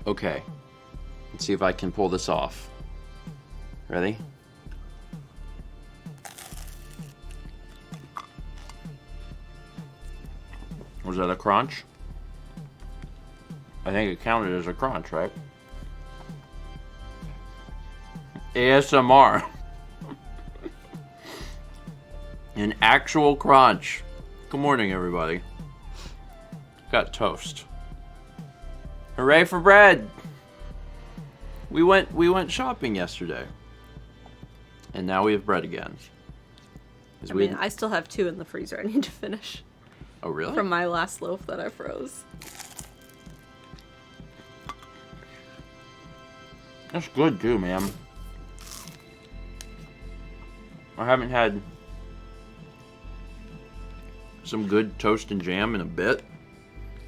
Okay. Let's see if I can pull this off. Ready? Was that a crunch? I think it counted as a crunch, right? ASMR. An actual crunch. Good morning, everybody. Got toast. Hooray for bread! We went shopping yesterday, and now we have bread again. I still have 2 in the freezer I need to finish. Oh, really? From my last loaf that I froze. That's good too, man. I haven't had some good toast and jam in a bit.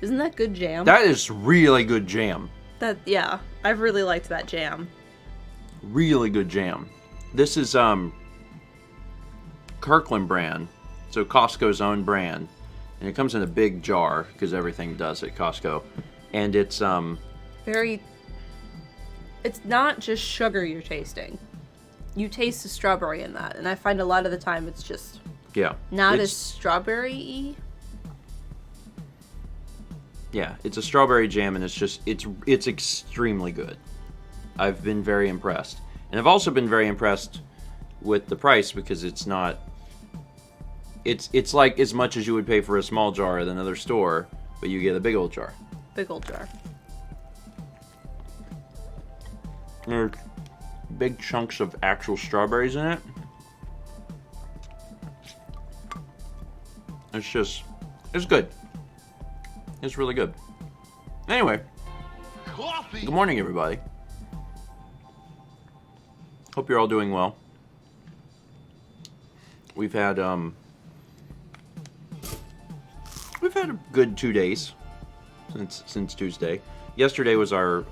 Isn't that good jam? That is really good jam. Yeah, I've really liked that jam. Really good jam. This is Kirkland brand, so Costco's own brand, and it comes in a big jar because everything does at Costco, and it's It's not just sugar you're tasting. You taste the strawberry in that, and I find a lot of the time it's just not as strawberry-y. Yeah, it's a strawberry jam, and it's extremely good. I've been very impressed, and I've also been very impressed with the price because it's not. It's like as much as you would pay for a small jar at another store, but you get a big old jar. Big old jar. There's big chunks of actual strawberries in it. It's good. It's really good. Anyway, Coffee. good morning, everybody. Hope you're all doing well. We've had a good 2 days since Tuesday. Yesterday was our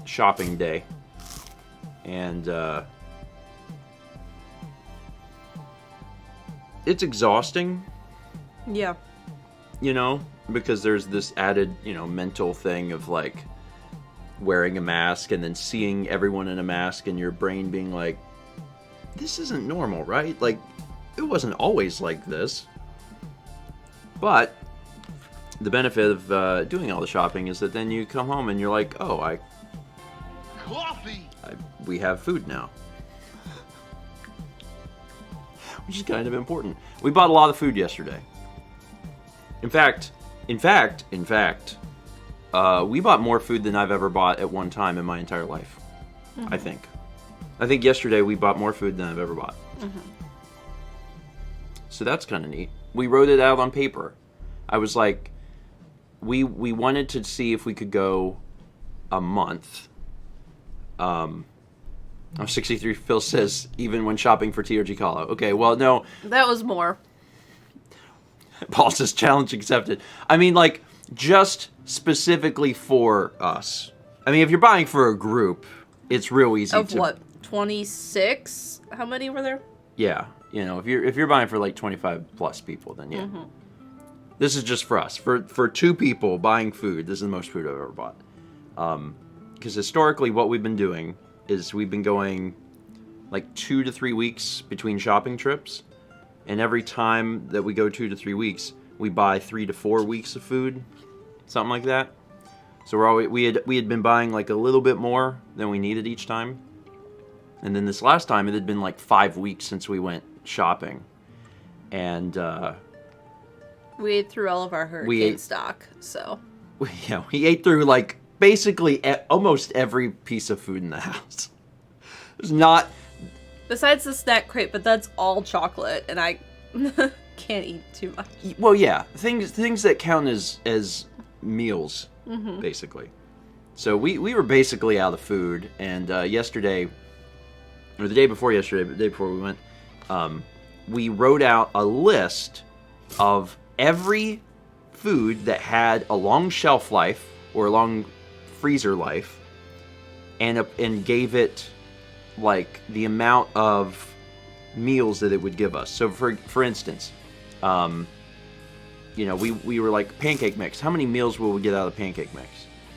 shopping day, and it's exhausting. Yeah. Because there's this added, mental thing of like wearing a mask and then seeing everyone in a mask and your brain being like, this isn't normal, right? Like, it wasn't always like this. But the benefit of doing all the shopping is that then you come home and you're like, oh, Coffee. we have food now. Which is kind of important. We bought a lot of food yesterday. In fact, we bought more food than I've ever bought at one time in my entire life. Mm-hmm. I think yesterday we bought more food than I've ever bought. Mm-hmm. So that's kind of neat. We wrote it out on paper. I was like, we wanted to see if we could go a month. 63 Phil says, even when shopping for TRG Colo. Okay, well, no. That was more. Paul says, challenge accepted. I mean, like, just specifically for us. I mean, if you're buying for a group, it's real easy Of what, 26? How many were there? Yeah, if you're buying for like 25 plus people, then yeah. Mm-hmm. This is just for us. For 2 people buying food, this is the most food I've ever bought. Because historically, what we've been doing is we've been going like 2 to 3 weeks between shopping trips. And every time that we go 2 to 3 weeks, we buy 3 to 4 weeks of food, something like that. So we had been buying like a little bit more than we needed each time. And then this last time, it had been like 5 weeks since we went shopping. And we ate through all of our hurricane stock, so. We ate through like basically almost every piece of food in the house. There's not... Besides the snack crate, but that's all chocolate, and I can't eat too much. Well, yeah, things that count as meals, mm-hmm. basically. So we were basically out of food, and yesterday, or the day before yesterday, but the day before we went, we wrote out a list of every food that had a long shelf life or a long freezer life, and gave it like the amount of meals that it would give us. So for instance, you know, we were like, pancake mix. How many meals will we get out of the pancake mix?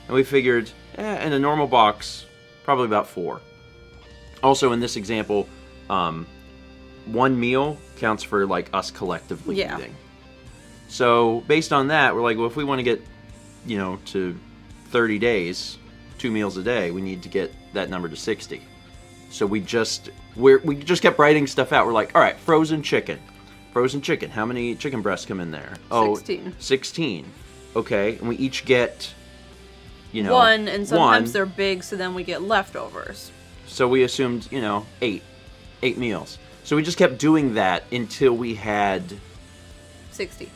And we figured, in a normal box, probably about 4. Also, in this example, 1 meal counts for, like, us collectively eating. So, based on that, we're like, well, if we want to get, you know, to 30 days, 2 meals a day, we need to get that number to 60. So we just kept writing stuff out. We're like, all right, frozen chicken. Frozen chicken. How many chicken breasts come in there? 16. 16. Okay, and we each get, you know, 1, and sometimes they're big, so then we get leftovers. So we assumed, you know, 8 meals. So we just kept doing that until we had 60.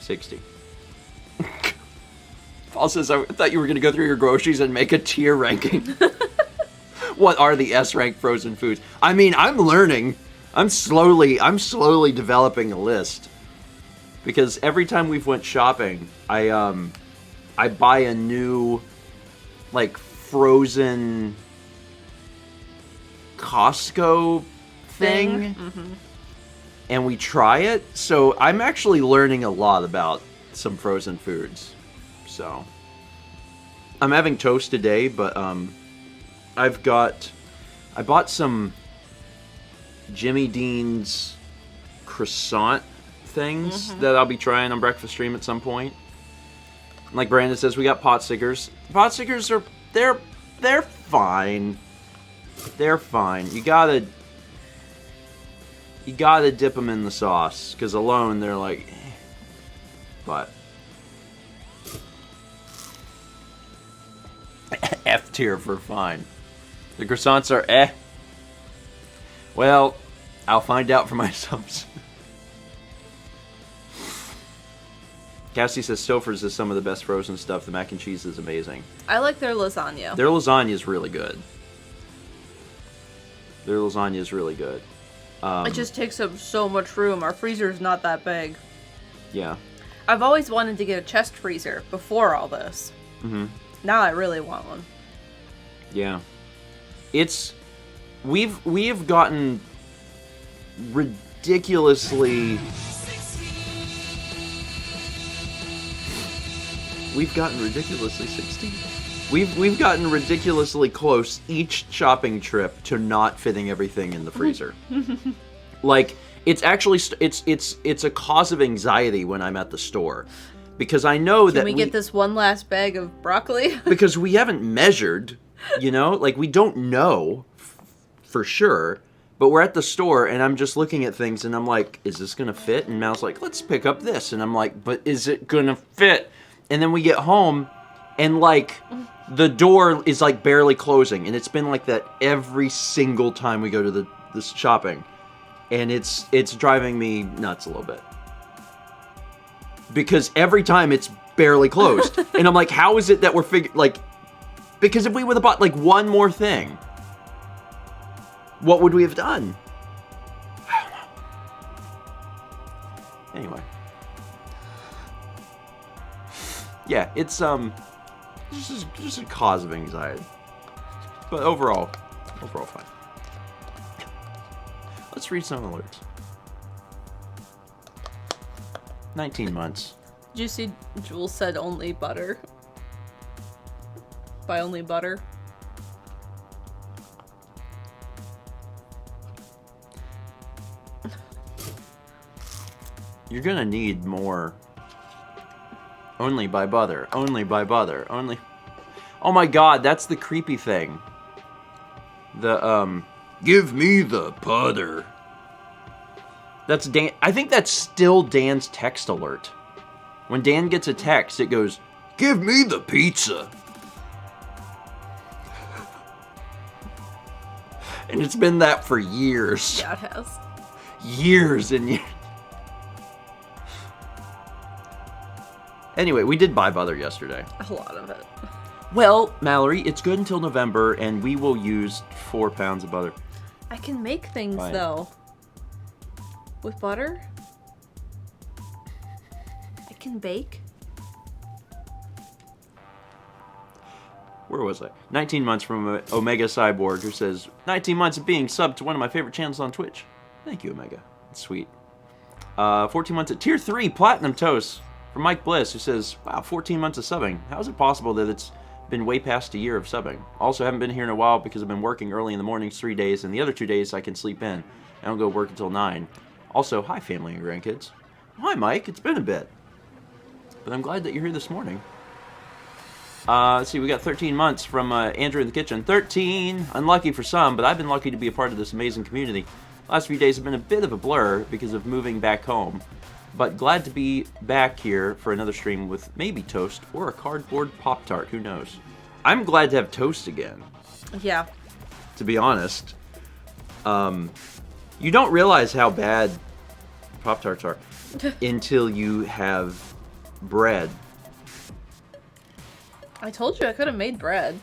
Paul says, I thought you were going to go through your groceries and make a tier ranking. What are the S-rank frozen foods? I mean, I'm learning. I'm slowly developing a list. Because every time we've went shopping, I buy a new, like, frozen Costco thing. Mm-hmm. And we try it. So I'm actually learning a lot about some frozen foods. So I'm having toast today, but I bought some Jimmy Dean's croissant things that I'll be trying on Breakfast Stream at some point. Like Brandon says, we got pot stickers. Pot stickers are they're fine. They're fine. You gotta dip them in the sauce, because alone they're like, but F tier for fine. The croissants are Well, I'll find out for myself. Cassie says Stouffer's is some of the best frozen stuff. The mac and cheese is amazing. I like their lasagna. Their lasagna is really good. It just takes up so much room. Our freezer's not that big. Yeah. I've always wanted to get a chest freezer before all this. Mm-hmm. Now I really want one. Yeah. We've gotten ridiculously We've gotten ridiculously close each shopping trip to not fitting everything in the freezer. Like, it's actually it's a cause of anxiety when I'm at the store, because I know that we get this one last bag of broccoli? Because we haven't measured, you know, like, we don't know for sure. But we're at the store, and I'm just looking at things, and I'm like, is this gonna fit? And Mal's like, let's pick up this, and I'm like, but is it gonna fit? And then we get home, and, like, the door is, like, barely closing. And it's been like that every single time we go to the shopping. And it's driving me nuts a little bit. Because every time it's barely closed. And I'm like, how is it that we're because if we would have bought, like, one more thing, what would we have done? I don't know. Anyway. Yeah, it's just a cause of anxiety. But overall fine. Let's read some alerts. 19 months. Did you see Jules said only butter? By only butter? You're gonna need more. Only by butter. Only by butter. Only. Oh my god, that's the creepy thing. Give me the butter. That's Dan. I think that's still Dan's text alert. When Dan gets a text, it goes, give me the pizza. And it's been that for years. Yeah, it has. Years and years. Anyway, we did buy butter yesterday. A lot of it. Well, Mallory, it's good until November, and we will use 4 pounds of butter. I can make things, Fine. though. With butter? I can bake. Where was I? 19 months from Omega Cyborg, who says, 19 months of being subbed to one of my favorite channels on Twitch. Thank you, Omega. That's sweet. 14 months at Tier 3 Platinum Toast from Mike Bliss, who says, wow, 14 months of subbing. How is it possible that it's been way past a year of subbing? Also, haven't been here in a while because I've been working early in the mornings 3 days, and the other 2 days I can sleep in. I don't go work until 9. Also, hi, family and grandkids. Hi, Mike. It's been a bit. But I'm glad that you're here this morning. Let's see, we got 13 months from Andrew in the kitchen. 13! Unlucky for some, but I've been lucky to be a part of this amazing community. Last few days have been a bit of a blur because of moving back home. But glad to be back here for another stream with maybe toast or a cardboard Pop-Tart. Who knows? I'm glad to have toast again. Yeah. To be honest. You don't realize how bad Pop-Tarts are until you have bread. I told you I could have made bread.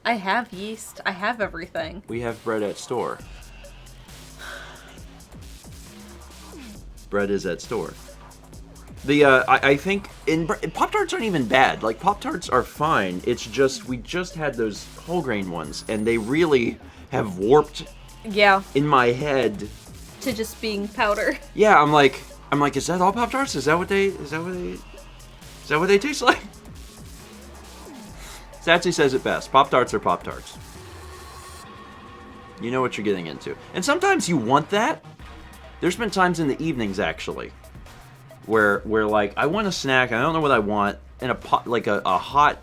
I have yeast. I have everything. We have bread at store. Bread is at store. I think Pop-Tarts aren't even bad. Like, Pop-Tarts are fine. It's just, we just had those whole grain ones, and they really have warped in my head to just being powder. Yeah, I'm like, is that all Pop-Tarts? Is that what they taste like? Satsy says it best. Pop-Tarts are Pop-Tarts. You know what you're getting into. And sometimes you want that. There's been times in the evenings, actually, where like, I want a snack, I don't know what I want, and a hot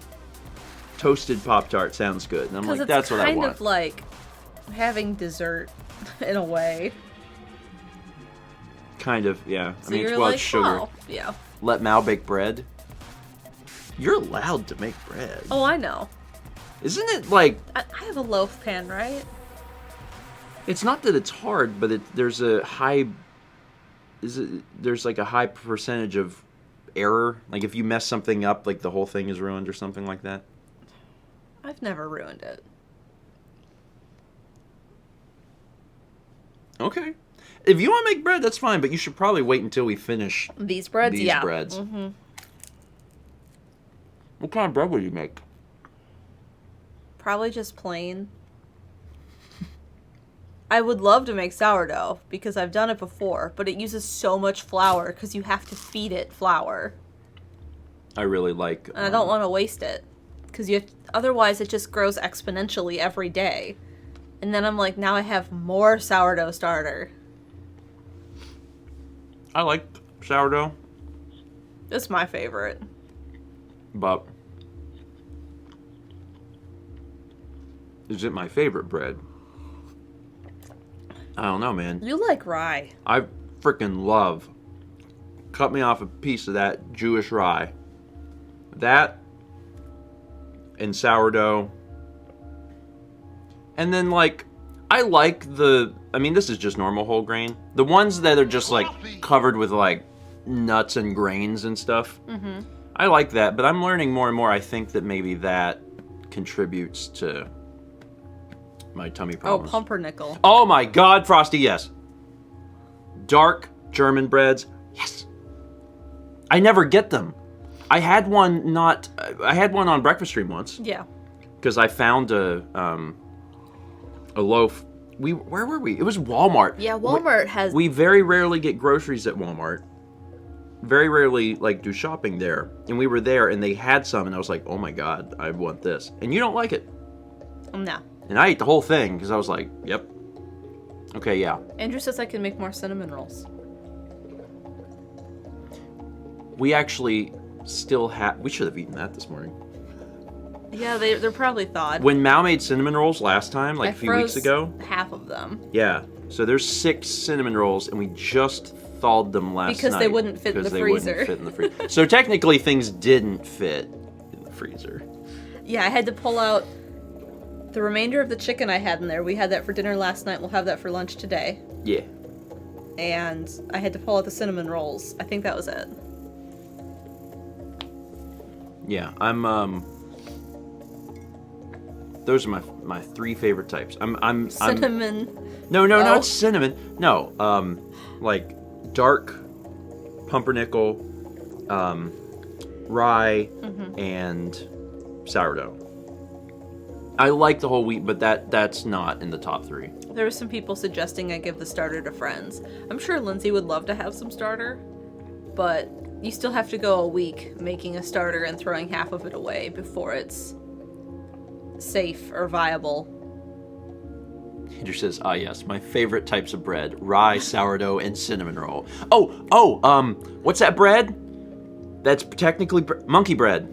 toasted Pop-Tart sounds good. And I'm like, that's what I want. It's kind of like having dessert in a way. Kind of, yeah. So it's sugar. Oh, yeah. Let Mal bake bread. You're allowed to make bread. Oh, I know. Isn't it like... I have a loaf pan, right? It's not that it's hard, but there's a high... There's like a high percentage of error. Like if you mess something up, like the whole thing is ruined or something like that. I've never ruined it. Okay. If you want to make bread, that's fine, but you should probably wait until we finish these breads. These breads. Mm-hmm. What kind of bread would you make? Probably just plain. I would love to make sourdough because I've done it before, but it uses so much flour because you have to feed it flour. I really like... And I don't want to waste it because otherwise it just grows exponentially every day. And then I'm like, now I have more sourdough starter. I like sourdough. It's my favorite. But is it my favorite bread? I don't know, man. You like rye. I freaking love. Cut me off a piece of that Jewish rye. That and sourdough. And then, like, I like I mean, this is just normal whole grain. The ones that are just, like, covered with, like, nuts and grains and stuff. Mm-hmm. I like that, but I'm learning more and more. I think that maybe that contributes to my tummy problems. Oh, pumpernickel. Oh my God, Frosty, yes. Dark German breads, yes. I never get them. I had one on Breakfast Stream once. Yeah. Because I found a loaf. Where were we? It was Walmart. Yeah, Walmart has... We very rarely get groceries at Walmart. Very rarely, like, do shopping there. And we were there, and they had some, and I was like, oh my God, I want this. And you don't like it. No. And I ate the whole thing, because I was like, yep. Okay, yeah. Andrew says I can make more cinnamon rolls. We actually still have... We should have eaten that this morning. Yeah, they're probably thawed. When Mal made cinnamon rolls last time, like a few weeks ago... half of them. Yeah. So there's 6 cinnamon rolls, and we just thawed them last night. Because they wouldn't fit in the freezer. So technically, things didn't fit in the freezer. Yeah, I had to pull out the remainder of the chicken I had in there. We had that for dinner last night. We'll have that for lunch today. Yeah. And I had to pull out the cinnamon rolls. I think that was it. Yeah, those are my 3 favorite types. Cinnamon. No, not cinnamon. No, like dark pumpernickel, rye, and sourdough. I like the whole wheat, but that's not in the top 3. There were some people suggesting I give the starter to friends. I'm sure Lindsay would love to have some starter. but you still have to go a week making a starter and throwing half of it away before it's safe or viable. Andrew says, ah yes, my favorite types of bread, rye, sourdough, and cinnamon roll. What's that bread? That's technically monkey bread.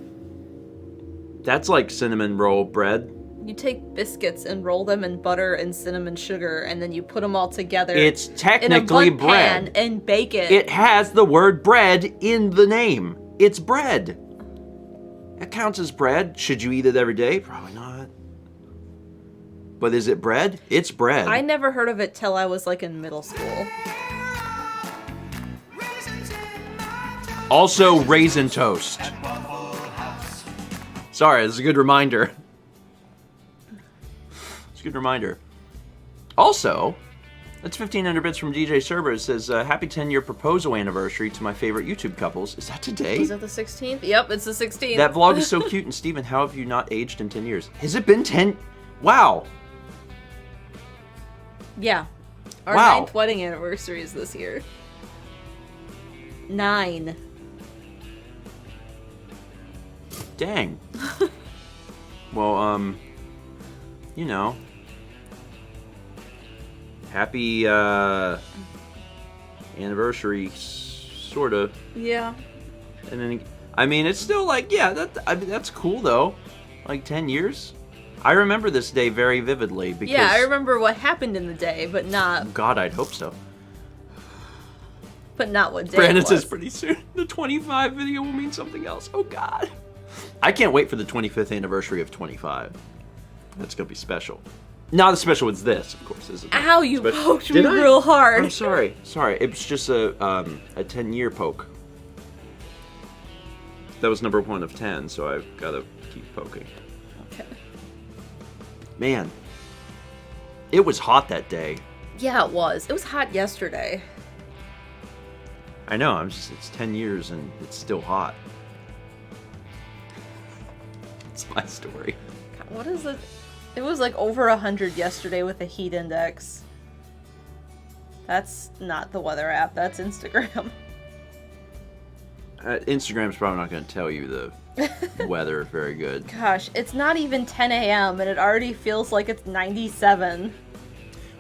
That's like cinnamon roll bread. You take biscuits and roll them in butter and cinnamon sugar, and then you put them all together. It's technically in a bread. pan and bake it. It has the word bread in the name. It's bread. It counts as bread. Should you eat it every day? Probably not. But is it bread? It's bread. I never heard of it till I was like in middle school. Also, raisin toast. Sorry, this is a good reminder. It's a good reminder. Also, that's 1500 bits from DJ Serber. It says, happy 10-year proposal anniversary to my favorite YouTube couples. Is that today? Is that the 16th? Yep, it's the 16th. That vlog is so cute. And Steven, how have you not aged in 10 years? Has it been 10? Wow. Yeah. Our Wow. 9th wedding anniversary is this year. 9. Dang. Well, you know. Happy, anniversary, sorta. Yeah. And then, I mean, it's still like, yeah, that's cool though. Like 10 years. I remember this day very vividly because... Yeah, I remember what happened in the day, but not... God, I'd hope so. But not what day Brandon it was. says pretty soon the 25 video will mean something else. Oh God. I can't wait for the 25th anniversary of 25. That's gonna be special. Not as special as this, of course. Isn't it? Ow, you But- poked me Did I? real hard. I'm sorry. Sorry. It was just a 10-year poke. That was number 1 of 10, so I've got to keep poking. Okay. Man, it was hot that day. Yeah, it was. It was hot yesterday. I know. It's 10 years and it's still hot. It's my story. God, what is it? It was like over 100 yesterday with a heat index. That's not the weather app. That's Instagram. Instagram's probably not going to tell you the weather very good. Gosh, it's not even 10 a.m. and it already feels like it's 97.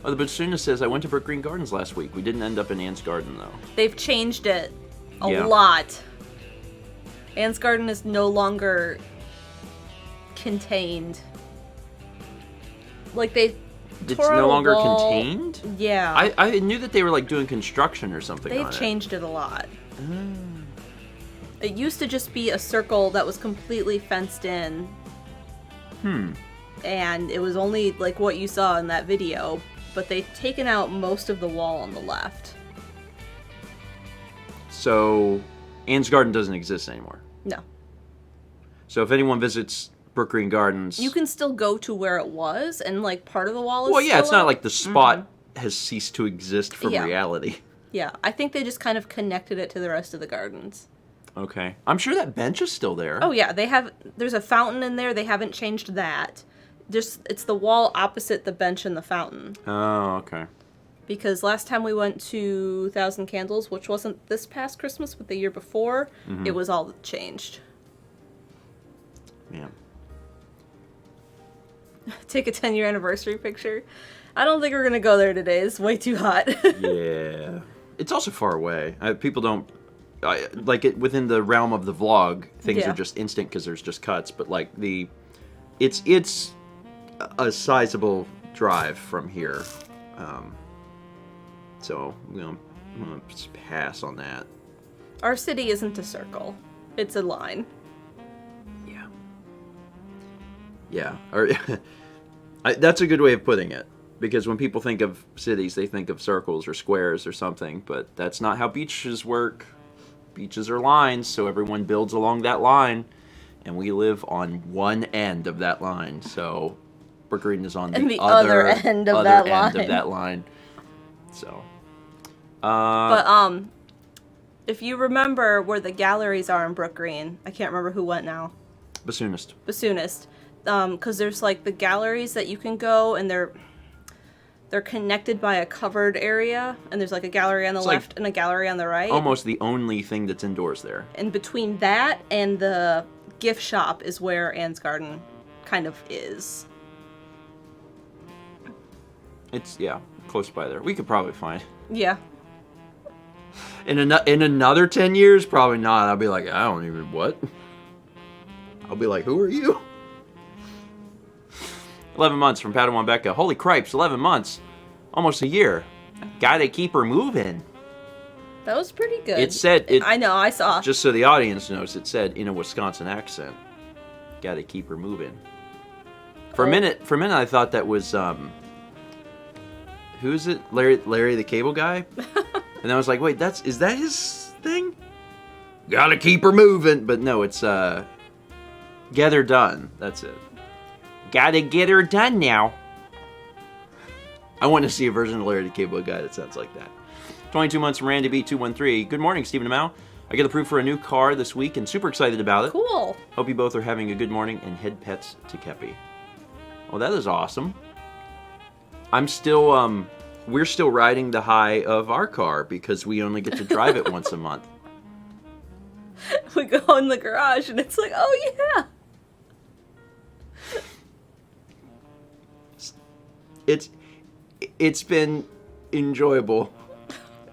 Oh, the Batsuna says, I went to Brook Green Gardens last week. We didn't end up in Anne's Garden, though. They've changed it a Yeah. lot. Anne's Garden is no longer contained. Like, they It's tore out no a longer wall. contained? Yeah. I knew that they were, like, doing construction or something They've on changed it a lot. it. It used to just be a circle that was completely fenced in. And it was only like what you saw in that video, but they've taken out most of the wall on the left. So, Anne's Garden doesn't exist anymore. No. So if anyone visits Brook Green Gardens... You can still go to where it was, and like part of the wall is Well, yeah, still it's not up. like the spot has ceased to exist from Yeah. reality. Yeah, I think they just kind of connected it to the rest of the gardens. Okay. I'm sure that bench is still there. Oh yeah, there's a fountain in there, they haven't changed that. Just, it's the wall opposite the bench and the fountain. Oh, okay. Because last time we went to Thousand Candles, which wasn't this past Christmas, but the year before, it was all changed. Man. Take a 10-year anniversary picture. I don't think we're gonna go there today. It's way too hot. Yeah. It's also far away. People don't... like, within the realm of the vlog, things Yeah. are just instant because there's just cuts. But, like, it's a sizable drive from here. So, I'm gonna just pass on that. Our city isn't a circle. It's a line. Yeah. Yeah. Or, that's a good way of putting it. Because when people think of cities, they think of circles or squares or something. But that's not how beaches work. Beaches are lines, so everyone builds along that line. And we live on one end of that line. So, Brook Green is on the other end of that line. So... But, if you remember where the galleries are in Brook Green, I can't remember who went now. Bassoonist. Bassoonist. Because there's, like, the galleries that you can go, and They're connected by a covered area, and there's like a gallery on the left and a gallery on the right. Almost the only thing that's indoors there. And between that and the gift shop is where Anne's Garden kind of is. It's, yeah, close by there. We could probably find. Yeah. In another 10 years, probably not. I'll be like, I don't even, what? I'll be like, who are you? 11 months from Padawan Becca. Holy cripes, 11 months. Almost a year. Gotta keep her moving. That was pretty good. It said... I know, I saw. Just so the audience knows, it said in a Wisconsin accent. Gotta keep her moving. For a minute, I thought that was, who is it? Larry the Cable Guy? And I was like, wait, is that his thing? Gotta keep her moving. But no, it's, get her done. That's it. Gotta get her done now. I want to see a version of Larry the Cable Guy that sounds like that. 22 months from Randy B213. Good morning, Stephen and Mal. I get approved for a new car this week and super excited about it. Cool. Hope you both are having a good morning and head pets to Kepi. Well, that is awesome. I'm still, we're still riding the high of our car because we only get to drive it once a month. We go in the garage and it's like, oh yeah. It's been enjoyable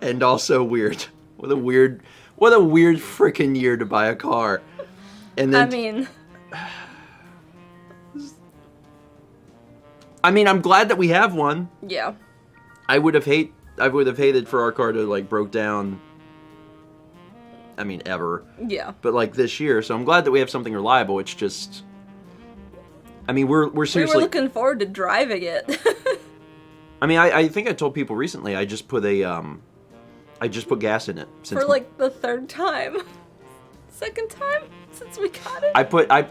and also weird. What a weird freaking year to buy a car. And then I mean, I'm glad that we have one. Yeah. I would have hated for our car to like broke down. I mean, ever. Yeah. But like this year, so I'm glad that we have something reliable. It's just, I mean, we're seriously. We were looking forward to driving it. I mean, I think I told people recently. I just put gas in it for like the third time, second time since we got it.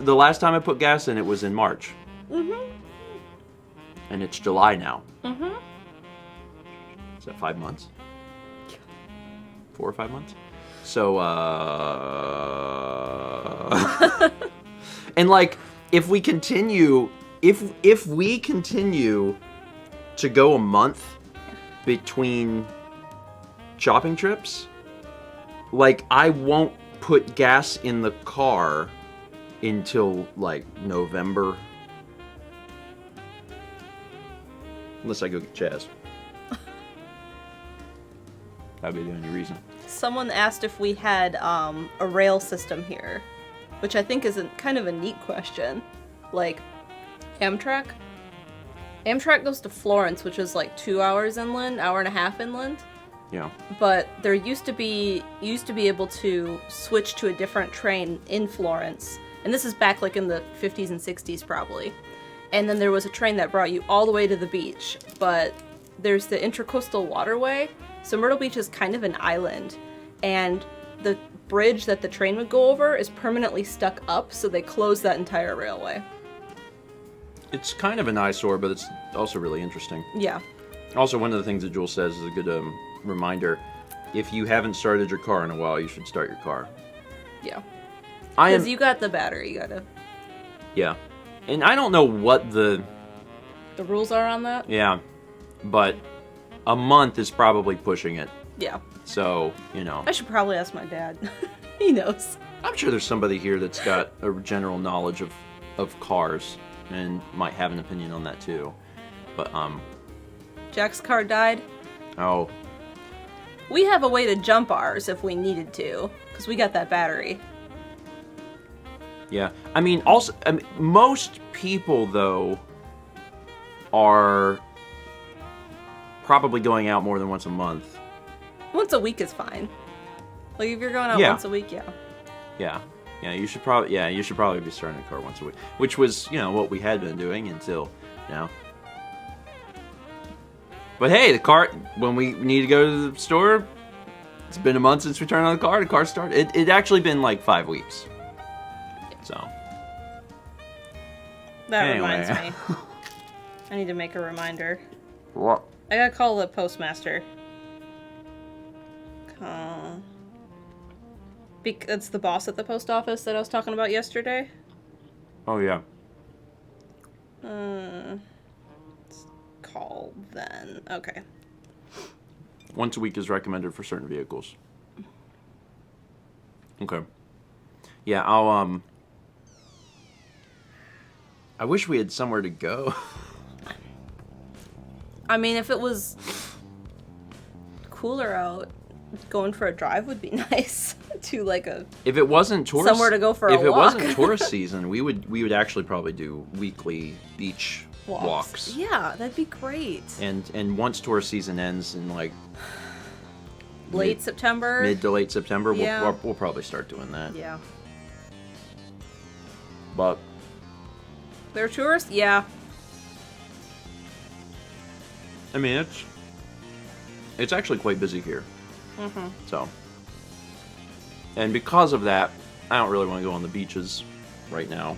The last time I put gas in it was in March. Mhm. And it's July now. Mhm. Is that 5 months? 4 or 5 months? So, and like, if we continue to go a month between shopping trips, like, I won't put gas in the car until like November. Unless I go get Chaz. That'd be the only reason. Someone asked if we had a rail system here, which I think is kind of a neat question. Like, Amtrak? Amtrak goes to Florence, which is like 2 hours inland, hour and a half inland. Yeah. But there used to be able to switch to a different train in Florence. And this is back like in the 50s and 60s probably. And then there was a train that brought you all the way to the beach. But there's the Intracoastal Waterway. So Myrtle Beach is kind of an island. And the bridge that the train would go over is permanently stuck up, so they closed that entire railway. It's kind of an eyesore, but it's also really interesting. Yeah. Also, one of the things that Jules says is a good reminder. If you haven't started your car in a while, you should start your car. Yeah. Because you got the battery, you gotta... Yeah. And I don't know what the rules are on that? Yeah. But a month is probably pushing it. Yeah. So, you know. I should probably ask my dad. He knows. I'm sure there's somebody here that's got a general knowledge of cars and might have an opinion on that too. But, Jack's car died. Oh. We have a way to jump ours if we needed to, because we got that battery. Yeah. I mean, also, most people, though, are probably going out more than once a month. Once a week is fine. Like, if you're going out once a week, yeah. Yeah. Yeah, you should probably be starting a car once a week. Which was, you know, what we had been doing until now. But hey, the car, when we need to go to the store, it's been a month since we turned on the car started. It actually been like 5 weeks. So. That reminds me. I need to make a reminder. What? I gotta call the postmaster. It's the boss at the post office that I was talking about yesterday. call then. Okay. Once a week is recommended for certain vehicles. Okay. Yeah, I wish we had somewhere to go. I mean, if it was cooler out, going for a drive would be nice. To like a If it wasn't tourist, somewhere to go for a if it walk. wasn't tourist season, we would actually probably do weekly beach walks. Yeah, that'd be great. And once tourist season ends in like Late September. mid to late September, Yeah. we'll probably start doing that. Yeah. But They're tourists? Yeah. I mean, it's actually quite busy here. Mm-hmm. So, and because of that, I don't really want to go on the beaches right now.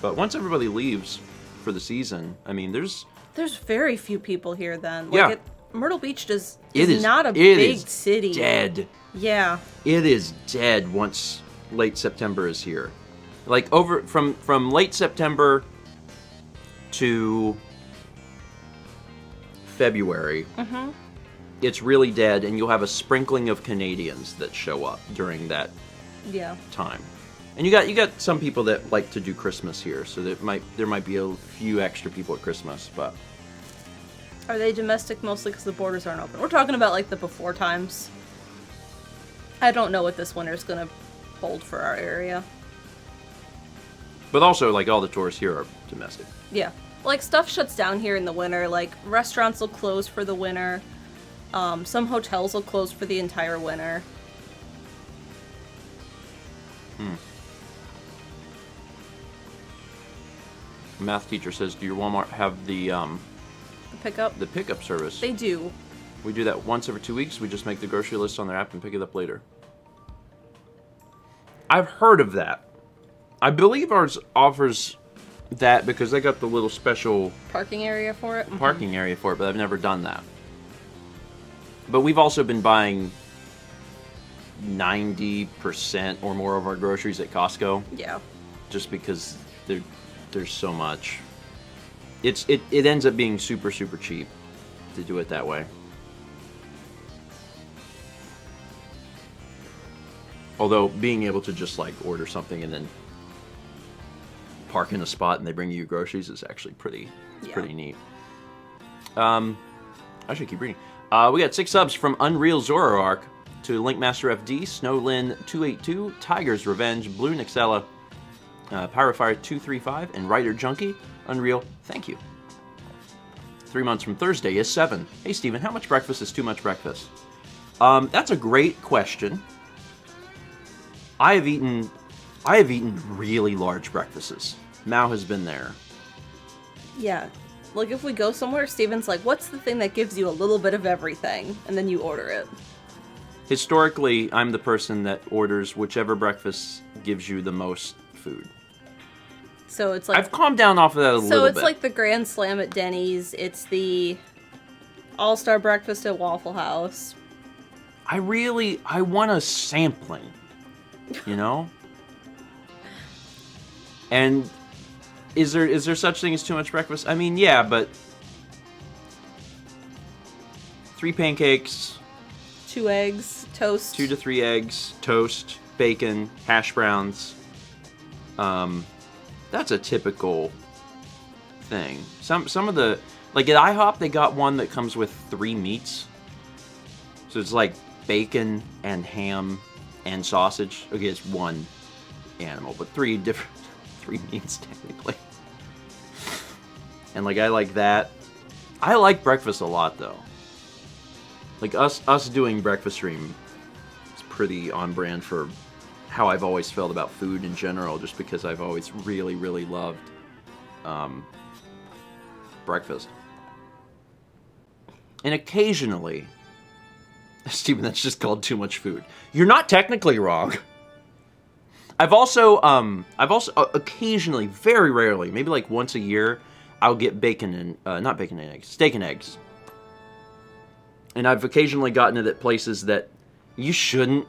But once everybody leaves for the season, I mean, there's very few people here then. Yeah. Myrtle Beach is it not a it big is city. Dead. Yeah. It is dead once late September is here. Like over from late September to February, it's really dead, and you'll have a sprinkling of Canadians that show up during that Yeah. time. And you got some people that like to do Christmas here, so there might be a few extra people at Christmas, but Are they domestic mostly because the borders aren't open? We're talking about like the before times. I don't know what this winter's gonna hold for our area. but also like all the tourists here are domestic. Yeah. Like stuff shuts down here in the winter. Like restaurants will close for the winter. Some hotels will close for the entire winter. Math teacher says, "Do your Walmart have the The pickup? service?" They do. We do that once every 2 weeks. We just make the grocery list on their app and pick it up later. I've heard of that. I believe ours offers that because they got the little special Parking area for it. parking area for it, but I've never done that. But we've also been buying 90% or more of our groceries at Costco, Yeah. just because there's so much. It ends up being super, super cheap to do it that way. Although being able to just like order something and then park in a spot and they bring you your groceries is actually pretty neat. I should keep reading. We got 6 subs from Unreal Zoroark to Linkmaster FD, Snowlin 282, Tiger's Revenge, Blue Nixella, Pyrofire 235, and Writer Junkie. Unreal, thank you. 3 months from Thursday is 7. Hey Steven, how much breakfast is too much breakfast? That's a great question. I have eaten really large breakfasts. Mao has been there. Yeah. Like if we go somewhere, Steven's like, what's the thing that gives you a little bit of everything? And then you order it. Historically, I'm the person that orders whichever breakfast gives you the most food. So it's like I've calmed down off of that a little bit. So it's like the Grand Slam at Denny's. It's the All-Star Breakfast at Waffle House. I want a sampling, you know? And is there such thing as too much breakfast? I mean, yeah, but 3 pancakes, 2 eggs, toast. 2 to 3 eggs, toast, bacon, hash browns. That's a typical thing. Some of the, like at IHOP, they got one that comes with 3 meats. So it's like bacon and ham and sausage. Okay, it's 1 animal, but 3 meats technically. And like I like that. I like breakfast a lot though. Like us doing breakfast stream is pretty on brand for how I've always felt about food in general, just because I've always really, really loved breakfast. And occasionally, Steven, that's just called too much food. You're not technically wrong. I've also occasionally, very rarely, maybe like once a year, I'll get bacon and not bacon and eggs, steak and eggs. And I've occasionally gotten it at places that you shouldn't.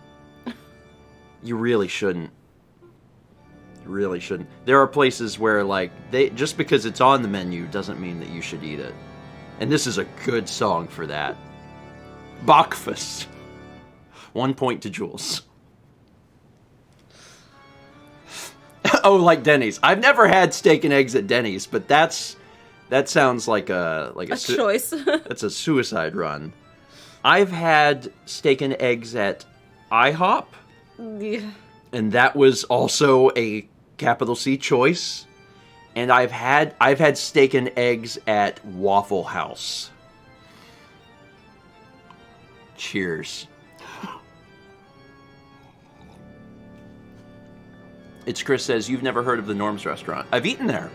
You really shouldn't. You really shouldn't. There are places where like just because it's on the menu doesn't mean that you should eat it. And this is a good song for that. Bachfest. 1 point to Jules. Oh, like Denny's. I've never had steak and eggs at Denny's, but that sounds like a choice. That's a suicide run. I've had steak and eggs at IHOP, Yeah. and that was also a capital C choice. And I've had steak and eggs at Waffle House. Cheers. It's Chris says, you've never heard of the Norms restaurant. I've eaten there.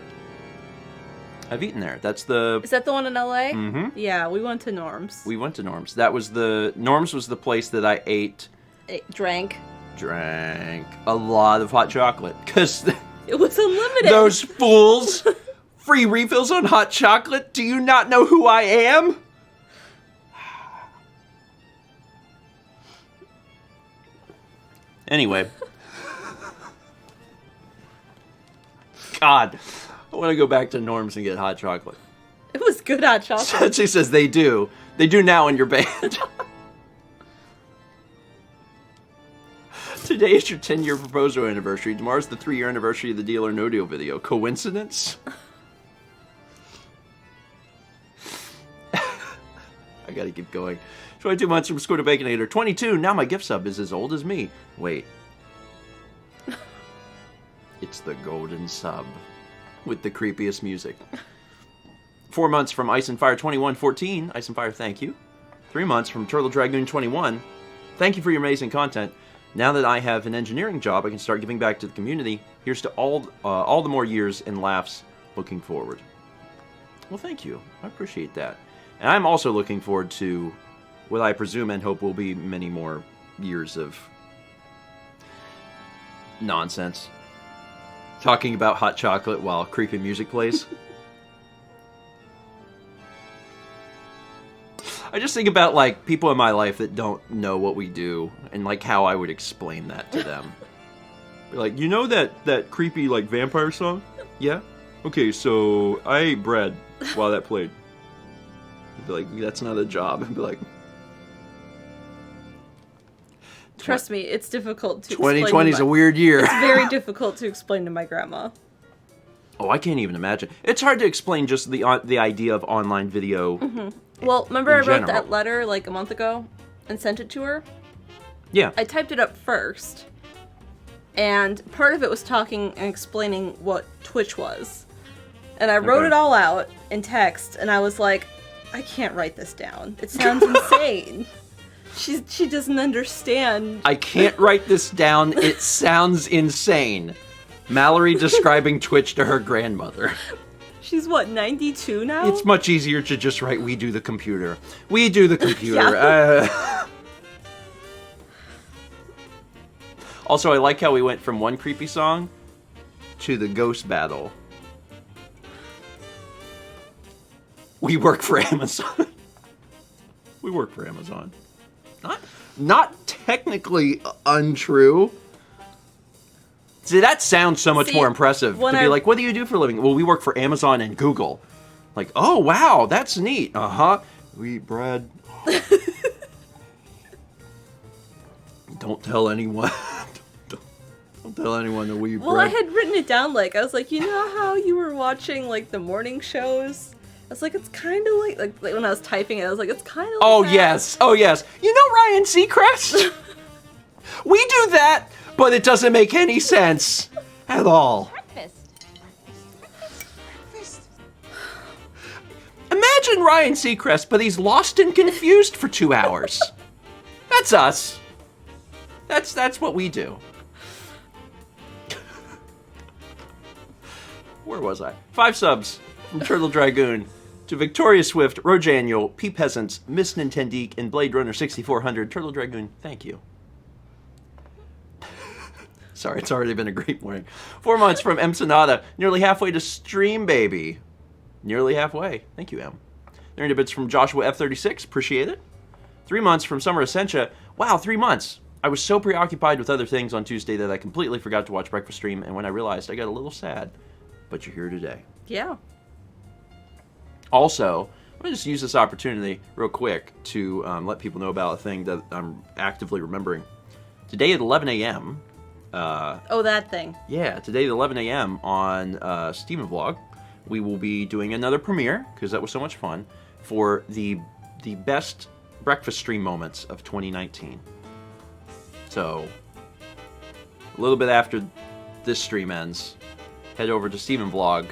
That's the... Is that the one in LA? Mm-hmm. Yeah, we went to Norm's. We went to Norms. Norms was the place that I ate... Drank a lot of hot chocolate. Because it was unlimited. those fools... Free refills on hot chocolate? Do you not know who I am? Anyway. God, I want to go back to Norm's and get hot chocolate. It was good hot chocolate. She says they do. They do now in your band. Today is your 10-year proposal anniversary. Tomorrow's the 3-year anniversary of the Deal or No Deal video. Coincidence? I gotta keep going. 22 months from Squid Baconator. 22, now my gift sub is as old as me. Wait. It's the golden sub with the creepiest music. 4 months from Ice and Fire 2114. Ice and Fire, thank you. 3 months from Turtle Dragoon 21. Thank you for your amazing content. Now that I have an engineering job, I can start giving back to the community. Here's to all the more years and laughs looking forward. Well, thank you. I appreciate that. And I'm also looking forward to what I presume and hope will be many more years of nonsense. Talking about hot chocolate while creepy music plays. I just think about, like, people in my life that don't know what we do and, like, how I would explain that to them. Be like, you know that creepy, like, vampire song? Yeah? Okay, so I ate bread while that played. I'd be like, that's not a job. I'd be like... Trust me, it's difficult to 2020 is a weird year. It's very difficult to explain to my grandma. Oh, I can't even imagine. It's hard to explain just the idea of online video. Mm-hmm. Well, remember I wrote general. that letter like a month ago and sent it to her? Yeah. I typed it up first, and part of it was talking and explaining what Twitch was. And I wrote it all out in text, and I was like, I can't write this down. It sounds insane. She doesn't understand. I can't write this down. It sounds insane. Mallory describing Twitch to her grandmother. She's what, 92 now? It's much easier to just write, we do the computer. We do the computer. Yeah. Also, I like how we went from one creepy song to the ghost battle. We work for Amazon. We work for Amazon. Not technically untrue. See, that sounds so much more impressive. To be like, what do you do for a living? Well, we work for Amazon and Google. Like, oh, wow, that's neat. Uh-huh. We eat bread. Don't tell anyone. Don't tell anyone that we eat bread. Well, I had written it down, like, I was like, you know how you were watching, like, the morning shows? I was like, it's kind of like when I was typing it, I was like, it's kind of like Oh, that. yes. Oh, yes. You know Ryan Seacrest? We do that, but it doesn't make any sense at all. Breakfast. Imagine Ryan Seacrest, but he's lost and confused for 2 hours. That's us. That's what we do. Where was I? 5 subs from Turtle Dragoon to Victoria Swift, Rojaniel, P Peasants, Miss Nintendique, and Blade Runner 6400. Turtle Dragoon, thank you. Sorry, it's already been a great morning. 4 months from M. Sonata, nearly halfway to Stream Baby. Nearly halfway. Thank you, M. 30 bits from Joshua F36, appreciate it. 3 months from Summer Essentia. Wow, 3 months. I was so preoccupied with other things on Tuesday that I completely forgot to watch Breakfast Stream, and when I realized, I got a little sad. But you're here today. Yeah. Also, I'm gonna just use this opportunity real quick to let people know about a thing that I'm actively remembering. Today at 11 a.m. Oh, that thing. Yeah, today at 11 a.m. on StephenVlog, we will be doing another premiere, because that was so much fun, for the best breakfast stream moments of 2019. So, a little bit after this stream ends, head over to StephenVlog,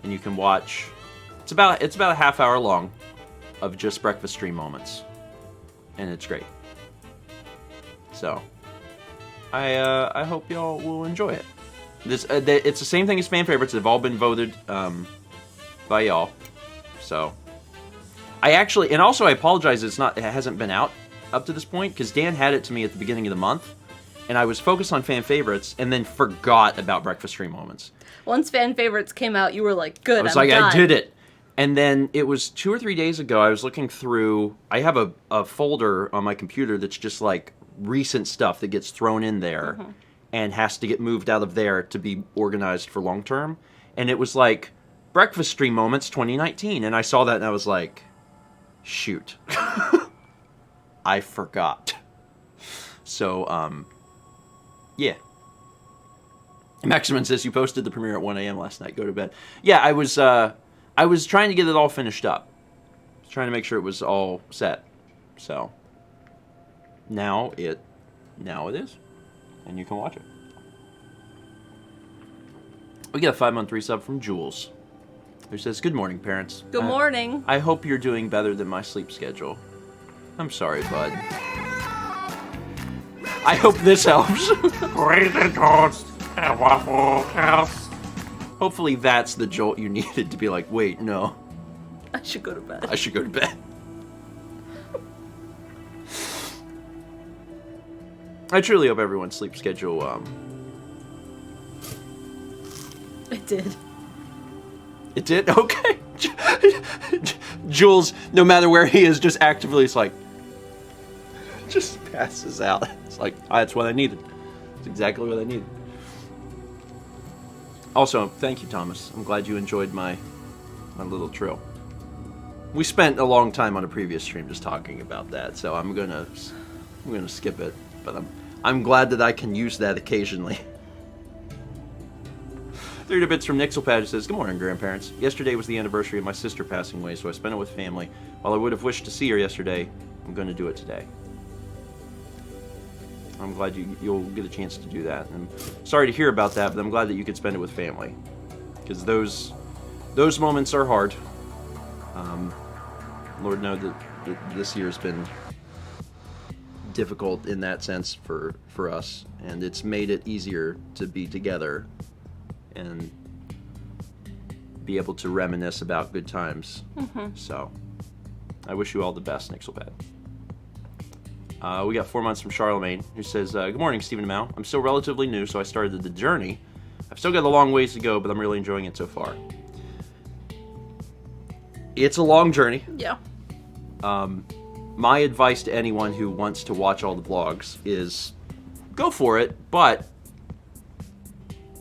and you can watch. It's about a half hour long of just breakfast stream moments, and it's great. So, I hope y'all will enjoy it. It's the same thing as fan favorites. They've all been voted by y'all. So, I apologize. It hasn't been out up to this point, because Dan had it to me at the beginning of the month, and I was focused on fan favorites and then forgot about breakfast stream moments. Once fan favorites came out, you were like, "Good, I was I'm done." I did it. And then it was 2 or 3 days ago. I was looking through. I have a folder on my computer that's just like recent stuff that gets thrown in there and has to get moved out of there to be organized for long term. And it was like breakfast stream moments 2019, and I saw that and I was like, shoot. I forgot. So, yeah. Maximin says you posted the premiere at 1 a.m. last night. Go to bed. Yeah, I was trying to get it all finished up. I was trying to make sure it was all set. So, now it is. And you can watch it. We got a 5-month resub from Jules, who says, "Good morning, parents. Good morning. I hope you're doing better than my sleep schedule. I'm sorry, bud. I hope this helps." Raisin toast and waffle house. Hopefully that's the jolt you needed to be like, wait, no, I should go to bed. I should go to bed. I truly hope everyone's sleep schedule, It did. It did? Okay. Jules, no matter where he is, just actively, it's like, just passes out. It's like, that's what I needed. It's exactly what I needed. Also, thank you, Thomas. I'm glad you enjoyed my little trill. We spent a long time on a previous stream just talking about that, so I'm gonna skip it. But I'm glad that I can use that occasionally. 30 bits from Nixelpad says, "Good morning, grandparents. Yesterday was the anniversary of my sister passing away, so I spent it with family. While I would have wished to see her yesterday, I'm going to do it today." I'm glad you'll get a chance to do that. I'm sorry to hear about that, but I'm glad that you could spend it with family, because those moments are hard. Lord knows that this year has been difficult in that sense for us, and it's made it easier to be together and be able to reminisce about good times. So, I wish you all the best, Nixelpad. We got 4 months from Charlemagne, who says, "Good morning, Stephen and Mal. I'm still relatively new, so I started the journey. I've still got a long ways to go, but I'm really enjoying it so far." It's a long journey. Yeah. My advice to anyone who wants to watch all the vlogs is go for it, but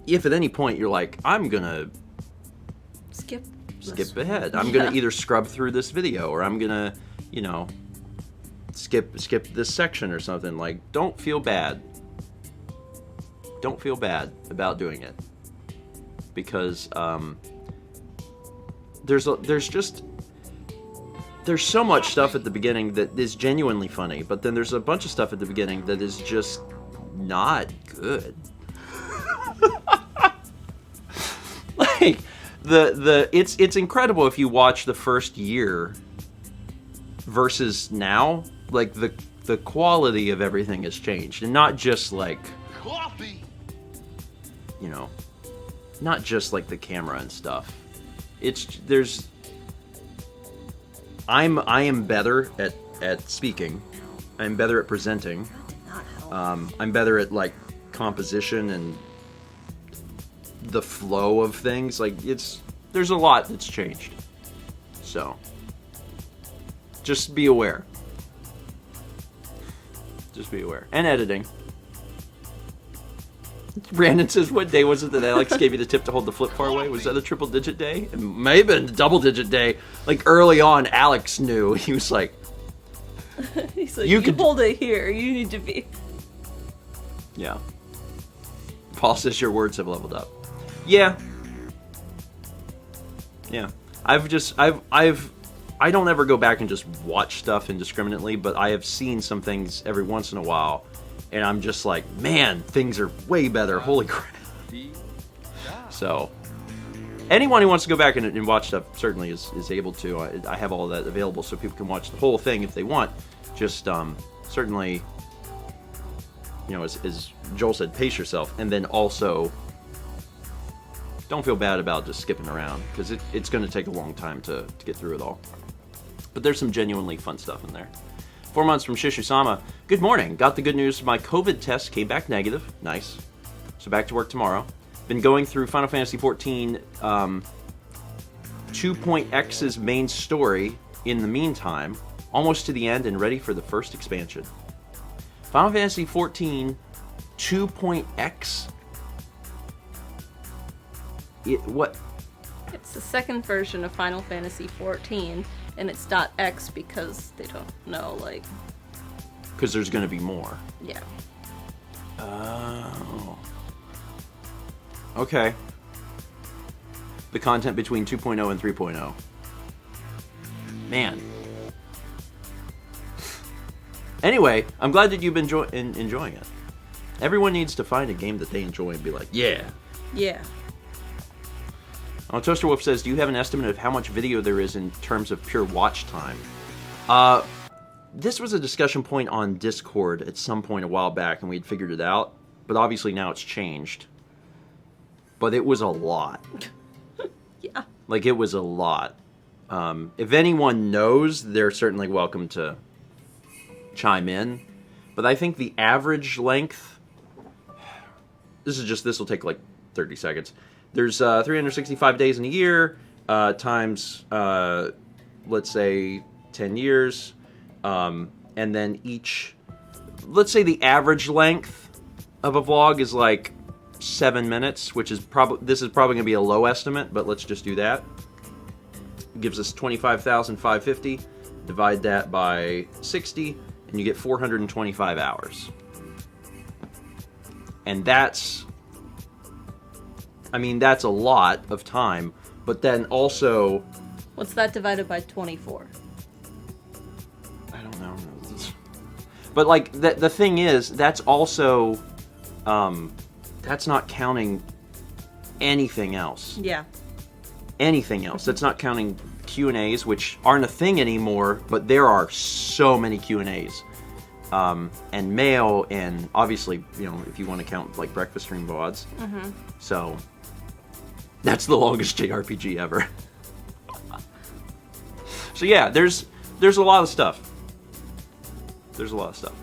if at any point you're like, I'm gonna Skip ahead. I'm gonna either scrub through this video, or I'm gonna, skip this section or something. Like, don't feel bad. Don't feel bad about doing it, because there's so much stuff at the beginning that is genuinely funny, but then there's a bunch of stuff at the beginning that is just not good. Like, it's incredible if you watch the first year versus now. Like, the quality of everything has changed, and not just like Coffee. Not just like the camera and stuff. I am better at speaking. I'm better at presenting. I'm better at like composition and the flow of things. Like, there's a lot that's changed. So, just be aware. Just be aware. And editing. Brandon says, what day was it that Alex gave you the tip to hold the flip far away? Was that a triple digit day? It may have been a double digit day. Like early on, Alex knew. He was like, He's like, you hold it here. You need to be. Yeah. Paul says your words have leveled up. Yeah. Yeah. I don't ever go back and just watch stuff indiscriminately, but I have seen some things every once in a while, and I'm just like, man, things are way better. Holy crap. So, anyone who wants to go back and watch stuff certainly is able to. I have all that available so people can watch the whole thing if they want. Just certainly, you know, as Joel said, pace yourself, and then also don't feel bad about just skipping around, because it's going to take a long time to get through it all. But there's some genuinely fun stuff in there. 4 months from Shishu-sama. Good morning. Got the good news. My COVID test came back negative. Nice. So back to work tomorrow. Been going through Final Fantasy XIV 2.x's main story in the meantime. Almost to the end and ready for the first expansion. Final Fantasy XIV 2.x? What? It's the second version of Final Fantasy XIV, and it's .x because they don't know, like... Because there's going to be more. Yeah. Oh. Okay. The content between 2.0 and 3.0. Man. Anyway, I'm glad that you've been enjoying it. Everyone needs to find a game that they enjoy and be like, yeah. Yeah. Oh, Toaster Wolf says, do you have an estimate of how much video there is in terms of pure watch time? This was a discussion point on Discord at some point a while back, and we'd figured it out. But obviously now it's changed. But it was a lot. Yeah. Like, it was a lot. If anyone knows, they're certainly welcome to chime in. But I think the average length... This will take like 30 seconds. There's 365 days in a year, times, let's say, 10 years. And then let's say the average length of a vlog is like 7 minutes, which is this is probably going to be a low estimate, but let's just do that. It gives us 25,550. Divide that by 60, and you get 425 hours. And that's a lot of time, but then also... What's that divided by 24? I don't know. But, like, the thing is, that's also... that's not counting anything else. Yeah. Anything else. That's not counting Q&As, which aren't a thing anymore, but there are so many Q&As. And mail, and obviously, you know, if you want to count, like, breakfast stream VODs. Mm-hmm. So... That's the longest JRPG ever. So yeah, there's a lot of stuff. There's a lot of stuff.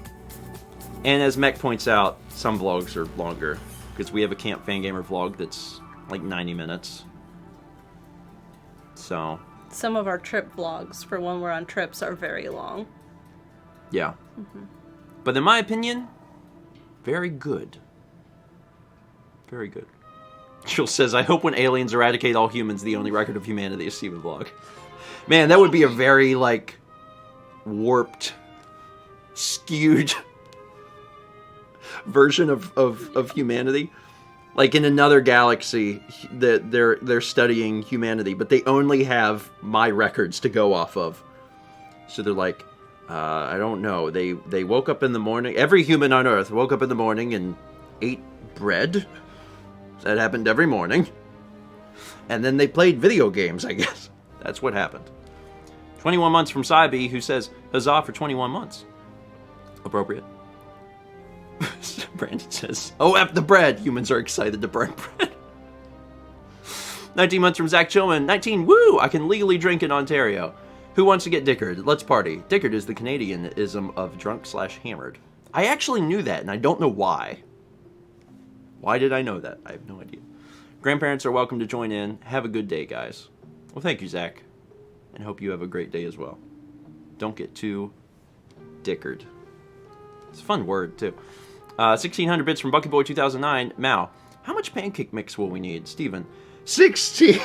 And as Mech points out, some vlogs are longer. Because we have a Camp Fangamer vlog that's like 90 minutes. So... Some of our trip vlogs, for when we're on trips, are very long. Yeah. Mm-hmm. But in my opinion, very good. Very good. Jill says, I hope when aliens eradicate all humans, the only record of humanity is StephenVlog. Man, that would be a very, like, warped, skewed version of humanity. Like, in another galaxy, they're studying humanity, but they only have my records to go off of. So they're like, I don't know. They woke up in the morning. Every human on Earth woke up in the morning and ate bread. That happened every morning. And then they played video games, I guess. That's what happened. 21 months from Saibi, who says, huzzah for 21 months. Appropriate. Brandon says, oh, F the bread. Humans are excited to burn bread. 19 months from Zach Chillman. 19, woo! I can legally drink in Ontario. Who wants to get dickered? Let's party. Dickered is the Canadianism of drunk/hammered. I actually knew that, and I don't know why. Why did I know that? I have no idea. Grandparents are welcome to join in. Have a good day, guys. Well, thank you, Zach. And hope you have a great day as well. Don't get too dickered. It's a fun word, too. 1600 bits from BuckyBoy2009. Mao, how much pancake mix will we need? Steven, 16.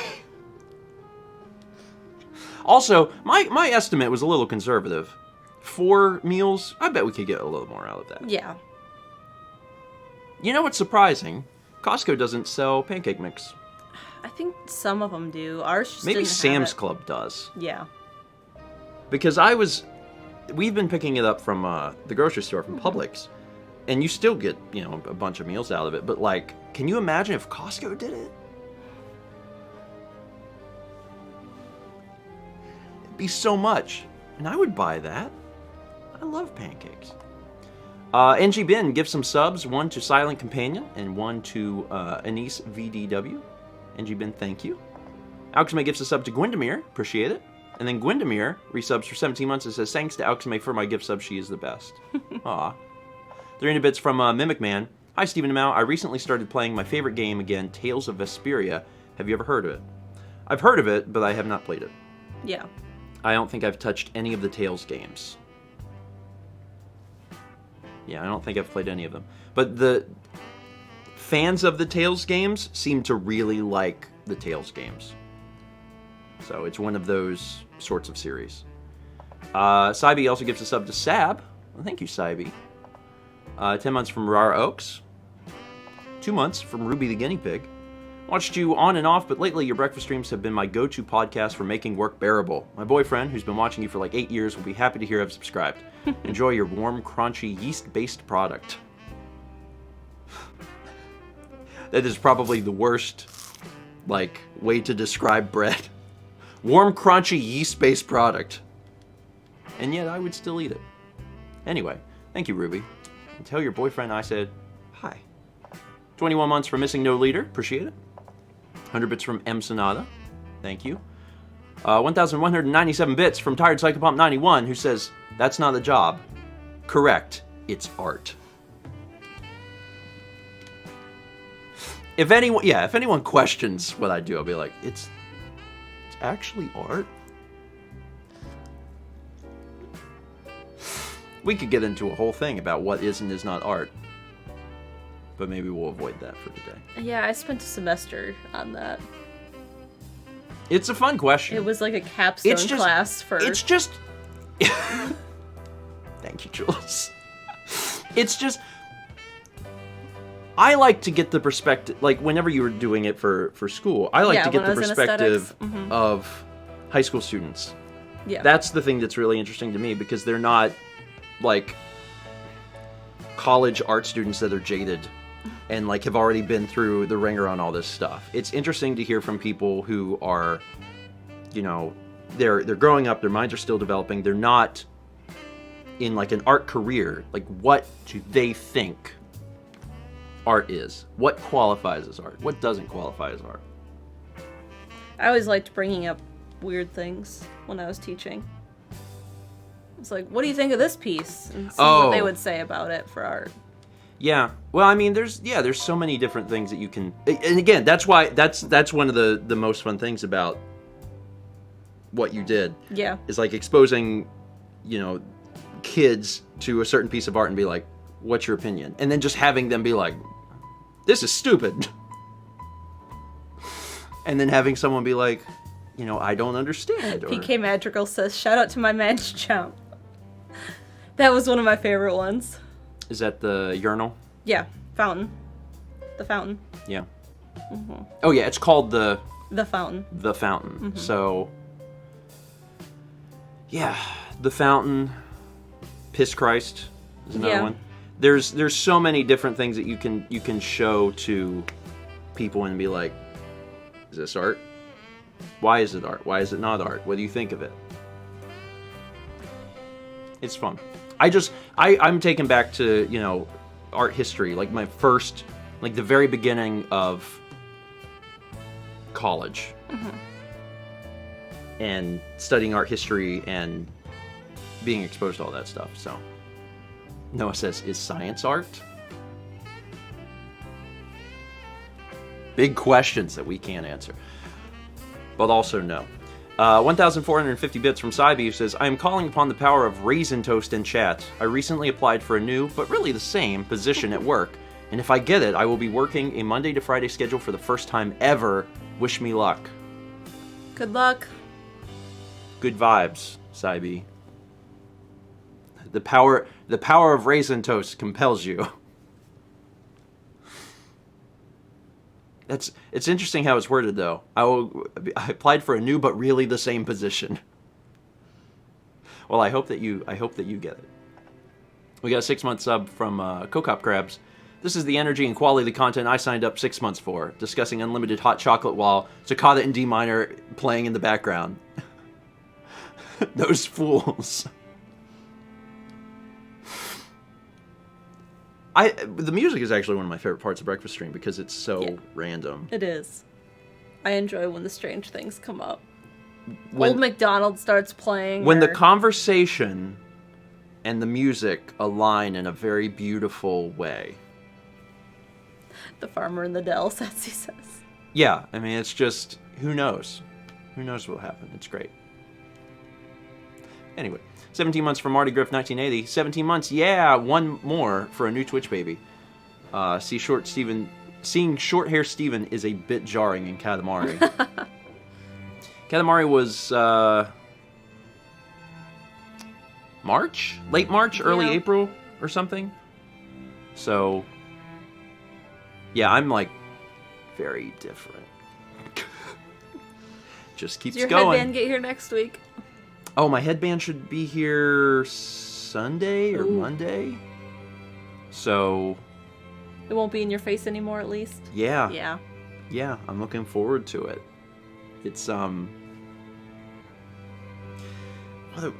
Also, my estimate was a little conservative. 4 meals, I bet we could get a little more out of that. Yeah. You know what's surprising? Costco doesn't sell pancake mix. I think some of them do. Ours just Maybe didn't have Sam's it. Club does. Yeah. Because we've been picking it up from the grocery store, from Publix, and you still get, you know, a bunch of meals out of it. But, like, can you imagine if Costco did it? It'd be so much. And I would buy that. I love pancakes. NG Bin gives some subs, 1 to Silent Companion and 1 to Anise VDW. NG Bin, thank you. Alchemy gives a sub to Gwendamere, appreciate it. And then Gwendamere resubs for 17 months and says, thanks to Alchemy for my gift sub, she is the best. Aw. 300 bits from Mimic Man. Hi, Stephen and Mao. I recently started playing my favorite game again, Tales of Vesperia. Have you ever heard of it? I've heard of it, but I have not played it. Yeah. I don't think I've touched any of the Tales games. Yeah, I don't think I've played any of them. But the fans of the Tales games seem to really like the Tales games. So it's one of those sorts of series. Saibi also gives a sub to Sab. Well, thank you, Saibi. 10 months from Rara Oaks. 2 months from Ruby the Guinea Pig. Watched you on and off, but lately your breakfast streams have been my go-to podcast for making work bearable. My boyfriend, who's been watching you for like 8 years, will be happy to hear I've subscribed. Enjoy your warm, crunchy, yeast-based product. That is probably the worst, like, way to describe bread. Warm, crunchy, yeast-based product. And yet I would still eat it. Anyway, thank you, Ruby. And tell your boyfriend I said hi. 21 months from Missing No Leader. Appreciate it. 100 bits from M. Sonata. Thank you. 1,197 bits from Tired Psychopomp 91, who says, that's not a job. Correct. It's art. If anyone questions what I do, I'll be like, it's actually art. We could get into a whole thing about what is and is not art. But maybe we'll avoid that for today. Yeah, I spent a semester on that. It's a fun question. It was like a capstone class for... It's just... Thank you, Jules. It's just... I like to get the perspective... Like, whenever you were doing it for school, I like to get the perspective of high school students. Yeah. That's the thing that's really interesting to me, because they're not, like, college art students that are jaded and, like, have already been through the ringer on all this stuff. It's interesting to hear from people who are, you know, they're growing up, their minds are still developing, they're not in, like, an art career. Like, what do they think art is? What qualifies as art? What doesn't qualify as art? I always liked bringing up weird things when I was teaching. It's like, what do you think of this piece? And see what they would say about it for art. Yeah. Well, I mean, there's so many different things that you can, and again, that's why that's one of the most fun things about what you did. Yeah. Is like exposing, you know, kids to a certain piece of art and be like, what's your opinion? And then just having them be like, this is stupid. And then having someone be like, you know, I don't understand. Or, PK Madrigal says, shout out to my Madge Chomp. That was one of my favorite ones. Is that the urinal? Yeah, fountain. The fountain. Yeah. Mm-hmm. Oh yeah, it's called the fountain. The fountain. Mm-hmm. So, yeah, the fountain. Piss Christ is another one. There's so many different things that you can show to people and be like, is this art? Why is it art? Why is it not art? What do you think of it? It's fun. I'm taken back to, you know, art history, like my first, like the very beginning of college. Mm-hmm. And studying art history and being exposed to all that stuff, so. Noah says, is science art? Big questions that we can't answer. But also no. 1,450 bits from Cybe, who says, I am calling upon the power of raisin toast in chat. I recently applied for a new, but really the same, position at work. And if I get it, I will be working a Monday to Friday schedule for the first time ever. Wish me luck. Good luck. Good vibes, Cybe. The power of raisin toast compels you. It's interesting how it's worded, though. I applied for a new but really the same position. Well, I hope that you get it. We got a 6-month sub from Cocop Crabs. This is the energy and quality of the content I signed up 6 months for, discussing unlimited hot chocolate while Toccata in D minor playing in the background. Those fools. The music is actually one of my favorite parts of Breakfast Stream because it's so random. It is. I enjoy when the strange things come up. When, Old MacDonald starts playing. When the conversation and the music align in a very beautiful way. The farmer in the dell, Sassy says. Yeah, I mean, it's just, who knows? Who knows what will happen? It's great. Anyway, 17 months from Marty Griff, 1980. 17 months, yeah, one more for a new Twitch baby. Seeing short hair Steven is a bit jarring in Katamari. Katamari was March? Late March, early April or something. So, yeah, I'm like very different. Just keeps Does your going. headband get here next week? Oh, my headband should be here Sunday or Monday. So, It won't be in your face anymore, at least? yeah. Yeah. Yeah, I'm looking forward to it. It's, I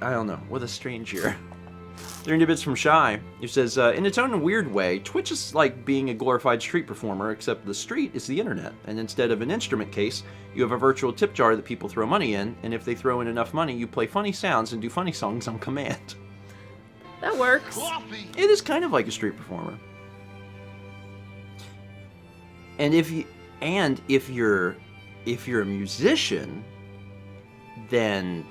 don't know. What a strange year. 300 bits from Shy, who says, in its own weird way, Twitch is like being a glorified street performer, except the street is the internet. And instead of an instrument case, you have a virtual tip jar that people throw money in, and if they throw in enough money, you play funny sounds and do funny songs on command. That works. Coffee. It is kind of like a street performer. And if you're a musician, then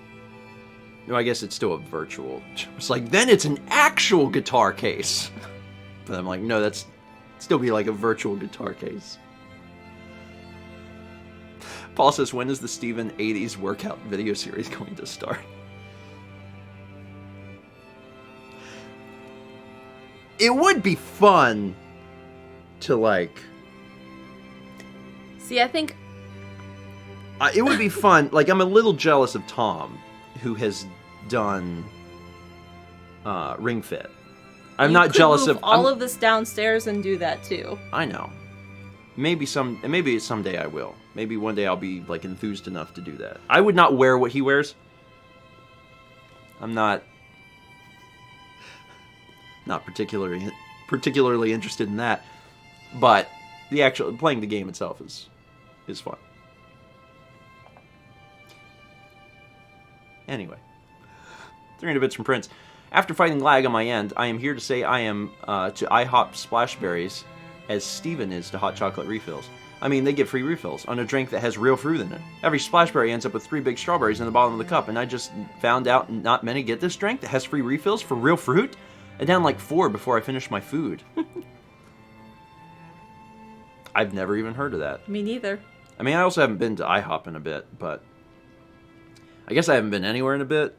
I guess it's still a virtual. It's like, then it's an actual guitar case. But I'm like, no, that's still be like a virtual guitar case. Paul says, when is the Steven 80s workout video series going to start? It would be fun to like... See, I think... it would be fun. Like, I'm a little jealous of Tom, who has done Ring Fit. I'm not jealous of all of this downstairs and do that too. I know. Maybe someday I will. Maybe one day I'll be like enthused enough to do that. I would not wear what he wears. I'm not particularly interested in that. But the actual playing the game itself is fun. Anyway, 300 bits from Prince. After fighting lag on my end, I am here to say I am to IHOP Splashberries as Steven is to hot chocolate refills. I mean, they get free refills on a drink that has real fruit in it. Every Splashberry ends up with 3 big strawberries in the bottom of the cup, and I just found out not many get this drink that has free refills for real fruit. I down like 4 before I finished my food. I've never even heard of that. Me neither. I mean, I also haven't been to IHOP in a bit, but I guess I haven't been anywhere in a bit.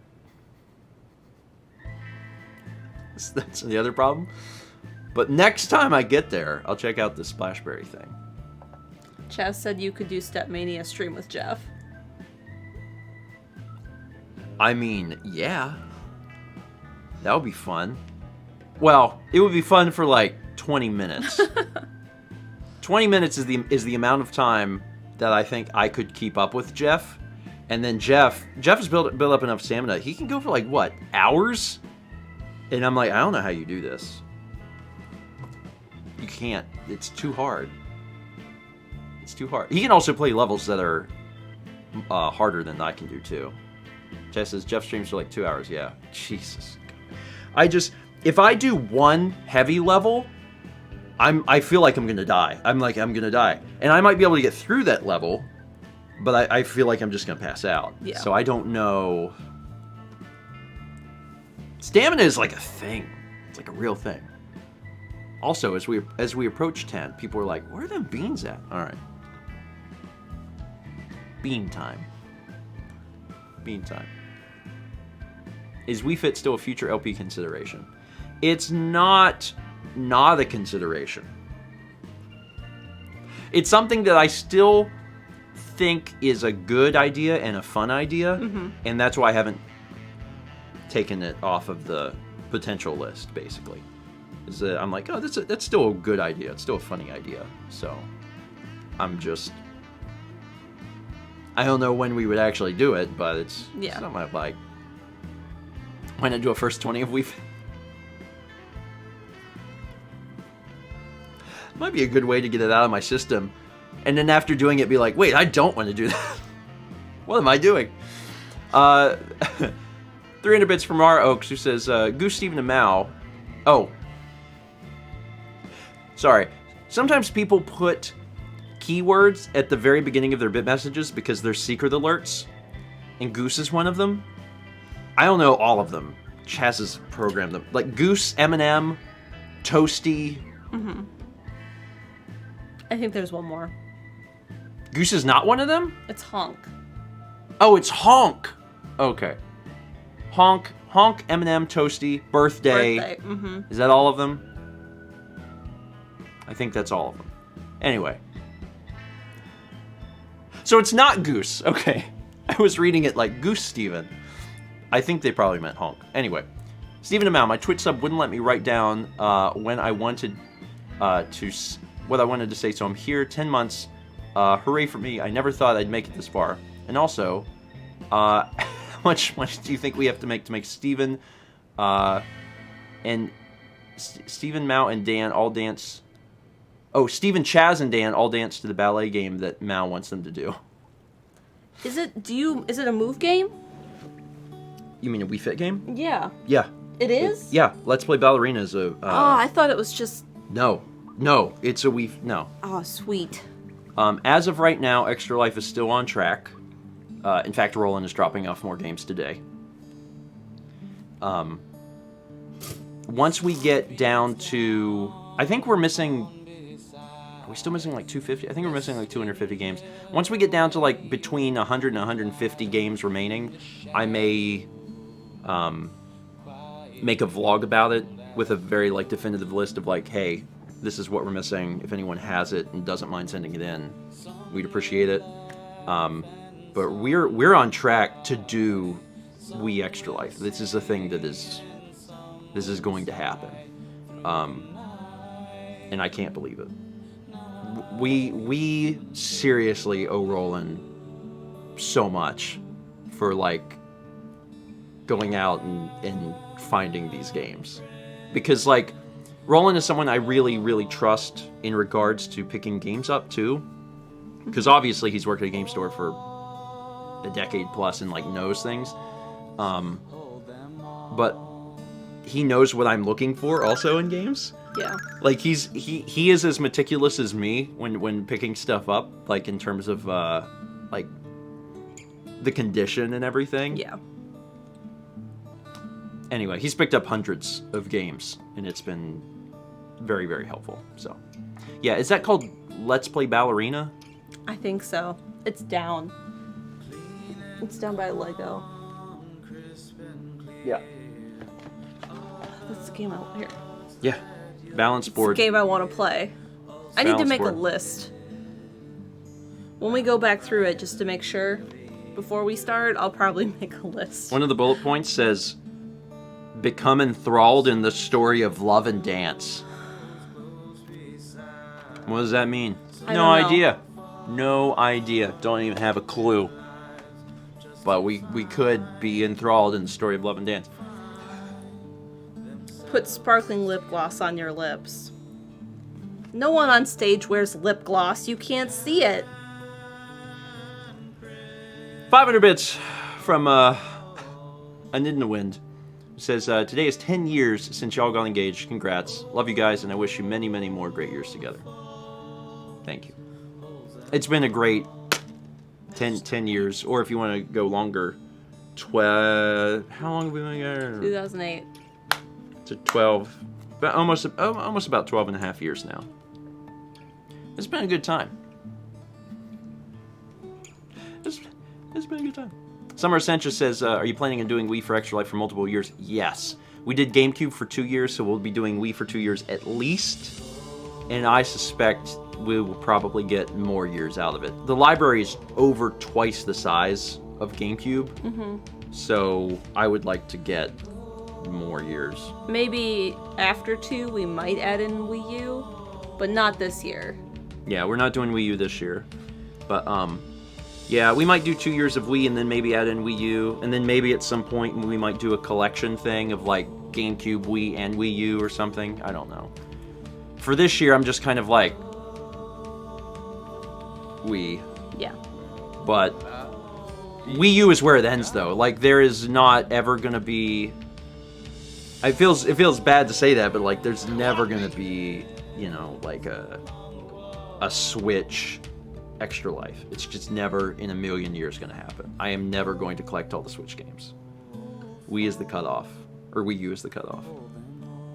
That's the other problem. But next time I get there, I'll check out the Splashberry thing. Chaz said you could do Stepmania stream with Jeff. I mean, yeah. That would be fun. Well, it would be fun for like 20 minutes. 20 minutes is the amount of time that I think I could keep up with Jeff. And then Jeff has built up enough stamina. He can go for like, what, hours? And I'm like, I don't know how you do this. You can't. It's too hard. It's too hard. He can also play levels that are harder than I can do, too. Jeff says, Jeff streams for like 2 hours. Yeah. Jesus. If I do one heavy level, I feel like I'm going to die. I'm going to die. And I might be able to get through that level, But I feel like I'm just gonna pass out. Yeah. So I don't know. Stamina is like a thing. It's like a real thing. Also, as we approach 10, people are like, "Where are them beans at?" All right. Bean time. Bean time. Is Wii Fit still a future LP consideration? It's not a consideration. It's something that I still think is a good idea and a fun idea, and that's why I haven't taken it off of the potential list, basically. Is that I'm like, oh, that's still a good idea. It's still a funny idea. So I'm just... I don't know when we would actually do it, but it's something I'd like. Why not do a first 20 of Wii Fit? Might be a good way to get it out of my system. And then after doing it, be like, wait, I don't want to do that. What am I doing? 300 bits from R. Oaks, who says, Goose, Stephen, and Mao. Oh. Sorry. Sometimes people put keywords at the very beginning of their bit messages because they're secret alerts. And Goose is one of them. I don't know all of them. Chaz has programmed them. Like Goose, M&M, Toasty. Mm-hmm. I think there's one more. Goose is not one of them? It's Honk. Oh, it's Honk. Okay. Honk, M&M, Toasty, Birthday. Mm-hmm. Is that all of them? I think that's all of them. Anyway. So it's not Goose. Okay. I was reading it like Goose Steven. I think they probably meant Honk. Anyway. Stephen Amau, my Twitch sub wouldn't let me write down when I wanted what I wanted to say, so I'm here 10 months. Hooray for me. I never thought I'd make it this far. And also, how much money do you think we have to make Steven and Stephen, Mao, and Dan all dance... Oh, Stephen, Chaz, and Dan all dance to the ballet game that Mao wants them to do. Is it a move game? You mean a Wii Fit game? Yeah. Yeah. It is? Yeah. Let's Play Ballerina is a... I thought it was just... No, it's a Wii... No. Oh, sweet. As of right now, Extra Life is still on track. In fact, Roland is dropping off more games today. Once we get down to... I think we're missing... Are we still missing like 250? I think we're missing like 250 games. Once we get down to like between 100 and 150 games remaining, I may make a vlog about it with a very like definitive list of like, hey, this is what we're missing. If anyone has it and doesn't mind sending it in, we'd appreciate it. But we're on track to do Wii Extra Life. This is a thing that is going to happen, and I can't believe it. We seriously owe Roland so much for like going out and finding these games, because like Roland is someone I really, really trust in regards to picking games up too, because obviously he's worked at a game store for a decade plus and like knows things, but he knows what I'm looking for also in games. Yeah. Like he is as meticulous as me when picking stuff up, like in terms of like the condition and everything. Yeah. Anyway, he's picked up hundreds of games and it's been very, very helpful. So, yeah, is that called Let's Play Ballerina? I think so. It's down. It's down by Lego. Yeah. That's the game out here. Yeah. Balance board. It's the game I want to play. I need to make board. a list. When we go back through it, just to make sure, before we start, I'll probably make a list. One of the bullet points says, become enthralled in the story of love and dance. What does that mean? I No don't know. idea. No idea. Don't even have a clue. But we could be enthralled in the story of love and dance. Put sparkling lip gloss on your lips. No one on stage wears lip gloss. You can't see it. 500 bits from A Nid in the Wind. It says, today is 10 years since y'all got engaged. Congrats. Love you guys, and I wish you many, many more great years together. Thank you. It's been a great 10 years, or if you want to go longer, 12. How long have we been together? 2008. To 12, but almost about 12 and a half years now. It's been a good time. It's been a good time. Summer Essentia says, are you planning on doing Wii for Extra Life for multiple years? Yes. We did GameCube for 2 years, so we'll be doing Wii for 2 years at least. And I suspect we will probably get more years out of it. The library is over twice the size of GameCube. So I would like to get more years. Maybe after 2 we might add in Wii U, but not this year. Yeah, we're not doing Wii U this year. But yeah, we might do 2 years of Wii and then maybe add in Wii U, and then maybe at some point we might do a collection thing of like GameCube, Wii, and Wii U or something. I don't know. For this year, I'm just kind of like Wii. Yeah. But Wii U is where it ends, though. Like, there is not ever gonna be. It feels bad to say that, but like, there's never gonna be, you know, like a Switch Extra Life. It's just never in a million years gonna happen. I am never going to collect all the Switch games. Wii is the cutoff, or Wii U is the cutoff.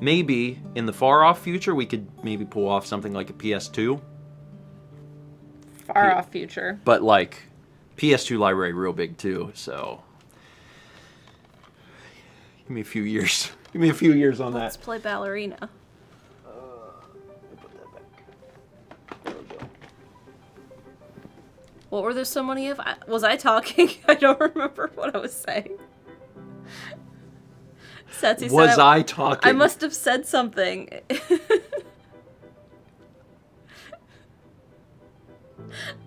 Maybe in the far off future we could maybe pull off something like a PS2. Far off future. But like, PS2 library real big too, so give me a few years. Give me a few years on Let's that. play Ballerina. Put that back. There we go. What were there so many of? Was I talking? I don't remember what I was saying. Setsy Was said I talking? I must have said something. I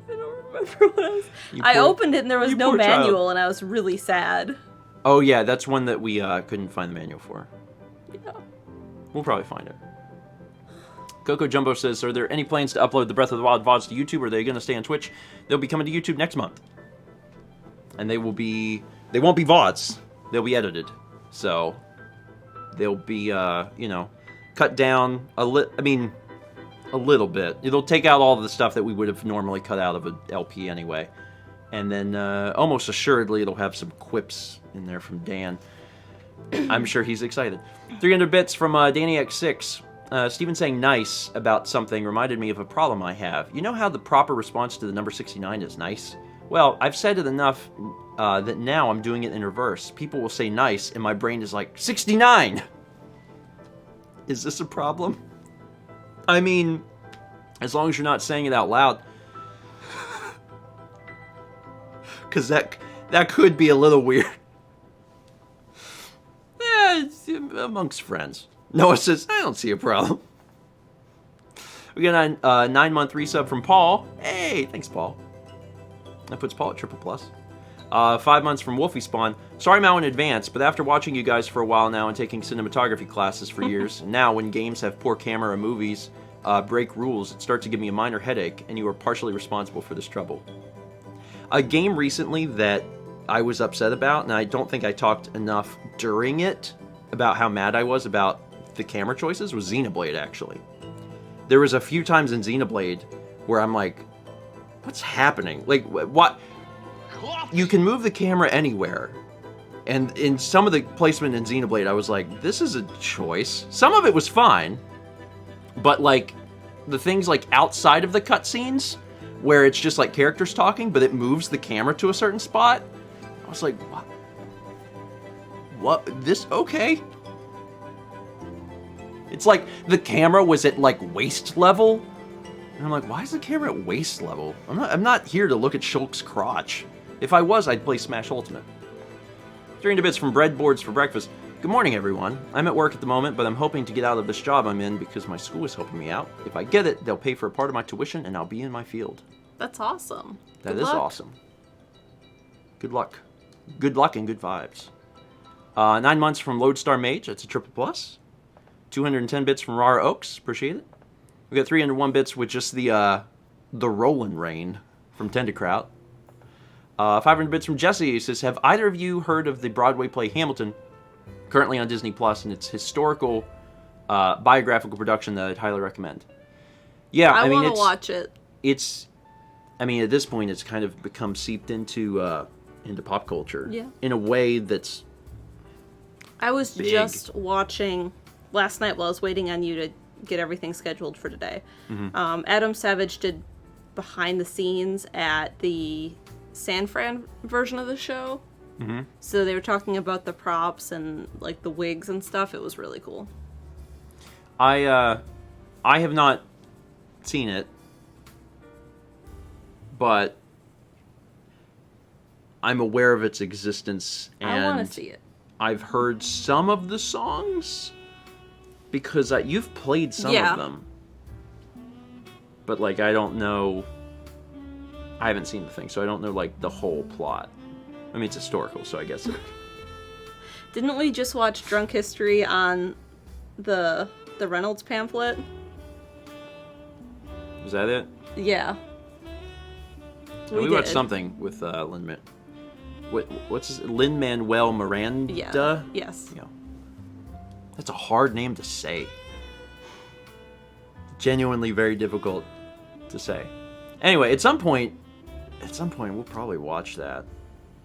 don't remember what I was. I opened it and there was no manual, and I was really sad. Oh yeah, that's one that we couldn't find the manual for. Yeah. We'll probably find it. Coco Jumbo says, are there any plans to upload the Breath of the Wild VODs to YouTube, or are they going to stay on Twitch? They'll be coming to YouTube next month. And they won't be VODs. They'll be edited. So, they'll be, you know, cut down a little bit. It'll take out all of the stuff that we would have normally cut out of an LP anyway. And then, almost assuredly, it'll have some quips in there from Dan. I'm sure he's excited. 300 bits from Danny X6. Steven saying nice about something reminded me of a problem I have. You know how the proper response to the number 69 is nice? Well, I've said it enough that now I'm doing it in reverse. People will say nice, and my brain is like, 69! Is this a problem? I mean, as long as you're not saying it out loud. Because that could be a little weird. Yeah, it's amongst friends. Noah says, I don't see a problem. We got a 9-month resub from Paul. Hey, thanks, Paul. That puts Paul at triple plus. 5 months from Wolfie Spawn. Sorry, Mal, in advance, but after watching you guys for a while now and taking cinematography classes for years, now when games have poor camera and movies break rules, it starts to give me a minor headache, and you are partially responsible for this trouble. A game recently that I was upset about, and I don't think I talked enough during it about how mad I was about the camera choices, was Xenoblade, actually. There was a few times in Xenoblade where I'm like, what's happening? Like, what? You can move the camera anywhere. And in some of the placement in Xenoblade, I was like, this is a choice. Some of it was fine. But, like, the things, like, outside of the cutscenes, where it's just, like, characters talking, but it moves the camera to a certain spot, I was like, what? What? This? Okay. It's like the camera was at, like, waist level. And I'm like, why is the camera at waist level? I'm not here to look at Shulk's crotch. If I was, I'd play Smash Ultimate. 300 bits from Breadboards for breakfast. Good morning, everyone. I'm at work at the moment, but I'm hoping to get out of this job I'm in because my school is helping me out. If I get it, they'll pay for a part of my tuition, and I'll be in my field. That's awesome. That is awesome. Good luck. Good luck and good vibes. 9 months from Lodestar Mage. That's a triple plus. 210 bits from Rara Oaks. Appreciate it. We got 301 bits with just the Rollin' Rain from Tenderkraut. 500 bits from Jesse. He says, have either of you heard of the Broadway play Hamilton, currently on Disney Plus, and its historical biographical production that I'd highly recommend? Yeah, I mean, want to watch it. It's I mean, at this point, it's kind of become seeped into pop culture. Yeah. In a way that's I was big. just watching last night while I was waiting on you to get everything scheduled for today. Adam Savage did behind the scenes at the San Fran version of the show. So they were talking about the props and like the wigs and stuff. It was really cool. I have not seen it, but I'm aware of its existence, and I want to see it. I've heard some of the songs because you've played some Yeah. of them, but like I don't know. I haven't seen the thing, so I don't know like the whole plot. I mean, it's historical, so I guess it. Didn't we just watch Drunk History on the Reynolds pamphlet? Was that it? Yeah. We watched did. something with what's his Lin-Manuel Miranda? Yeah. Yes. Yeah. That's a hard name to say. Genuinely very difficult to say. Anyway, at some point we'll probably watch that.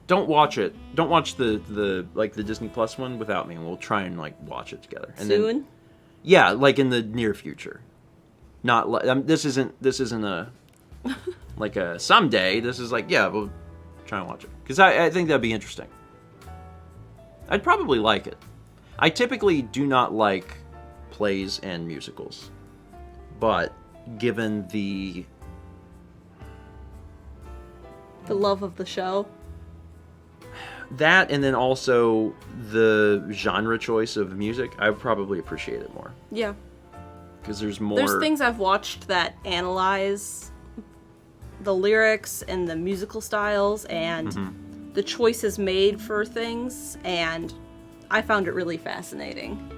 Don't watch it. Don't watch the Disney Plus one without me, and we'll try and like watch it together. And Soon? Then, yeah, like in the near future. Not like this isn't a like a someday. This is like, yeah, we'll try and watch it because I think that'd be interesting. I'd probably like it. I typically do not like plays and musicals, but given the love of the show. that, and then also the genre choice of music, I would probably appreciate it more. Yeah. Because there's more. There's things I've watched that analyze the lyrics and the musical styles and the choices made for things, and I found it really fascinating.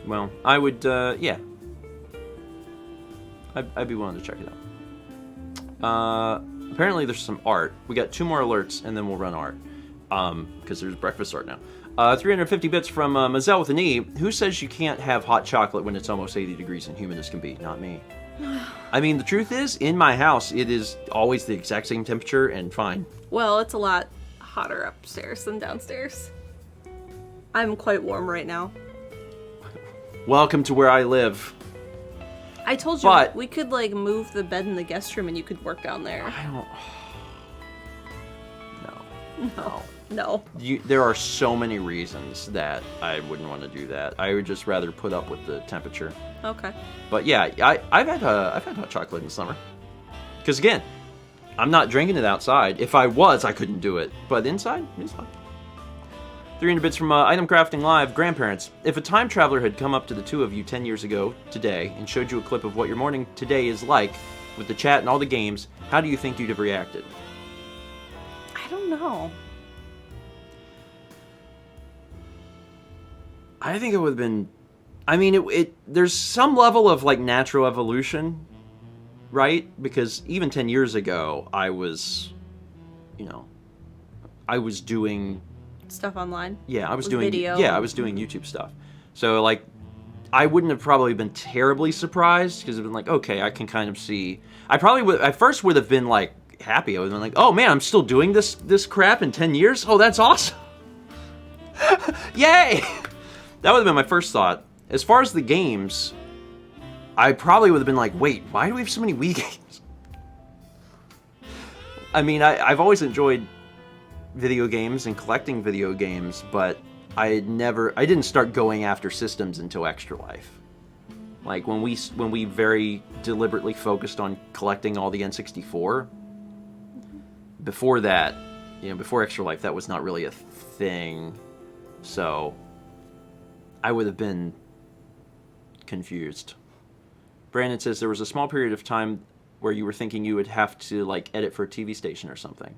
Well, I would, yeah. I'd be willing to check it out. Apparently there's some art. We got 2 more alerts, and then we'll run art. Because there's breakfast art now. 350 bits from Mazel with an E. Who says you can't have hot chocolate when it's almost 80 degrees and humid as can be? Not me. I mean, the truth is, in my house, it is always the exact same temperature and fine. Well, it's a lot hotter upstairs than downstairs. I'm quite warm right now. Welcome to where I live. I told you But- we could like move the bed in the guest room and you could work down there. I don't... No. No. There are so many reasons that I wouldn't want to do that. I would just rather put up with the temperature. Okay. But yeah, I've had hot chocolate in the summer. Because again, I'm not drinking it outside. If I was, I couldn't do it. But inside, it's fine. 300 bits from Item Crafting Live. Grandparents, if a time traveler had come up to the two of you 10 years ago today and showed you a clip of what your morning today is like with the chat and all the games, how do you think you'd have reacted? I don't know. I think it would have been... I mean, there's some level of, like, natural evolution, right? Because even 10 years ago, I was, I was doing... Stuff online? Yeah, I was With doing... video. Yeah, I was doing YouTube stuff. So, like, I wouldn't have probably been terribly surprised, because it'd been like, okay, I can kind of see... I probably would... At first would have been, like, happy. I would have been like, oh, man, I'm still doing this crap in 10 years? Oh, that's awesome! Yay! That would have been my first thought. As far as the games, I probably would have been like, wait, why do we have so many Wii games? I mean, I've always enjoyed video games and collecting video games, but I didn't start going after systems until Extra Life. Like, when we very deliberately focused on collecting all the N64, before that, before Extra Life, that was not really a thing. So I would have been confused. Brandon says there was a small period of time where you were thinking you would have to, like, edit for a TV station or something.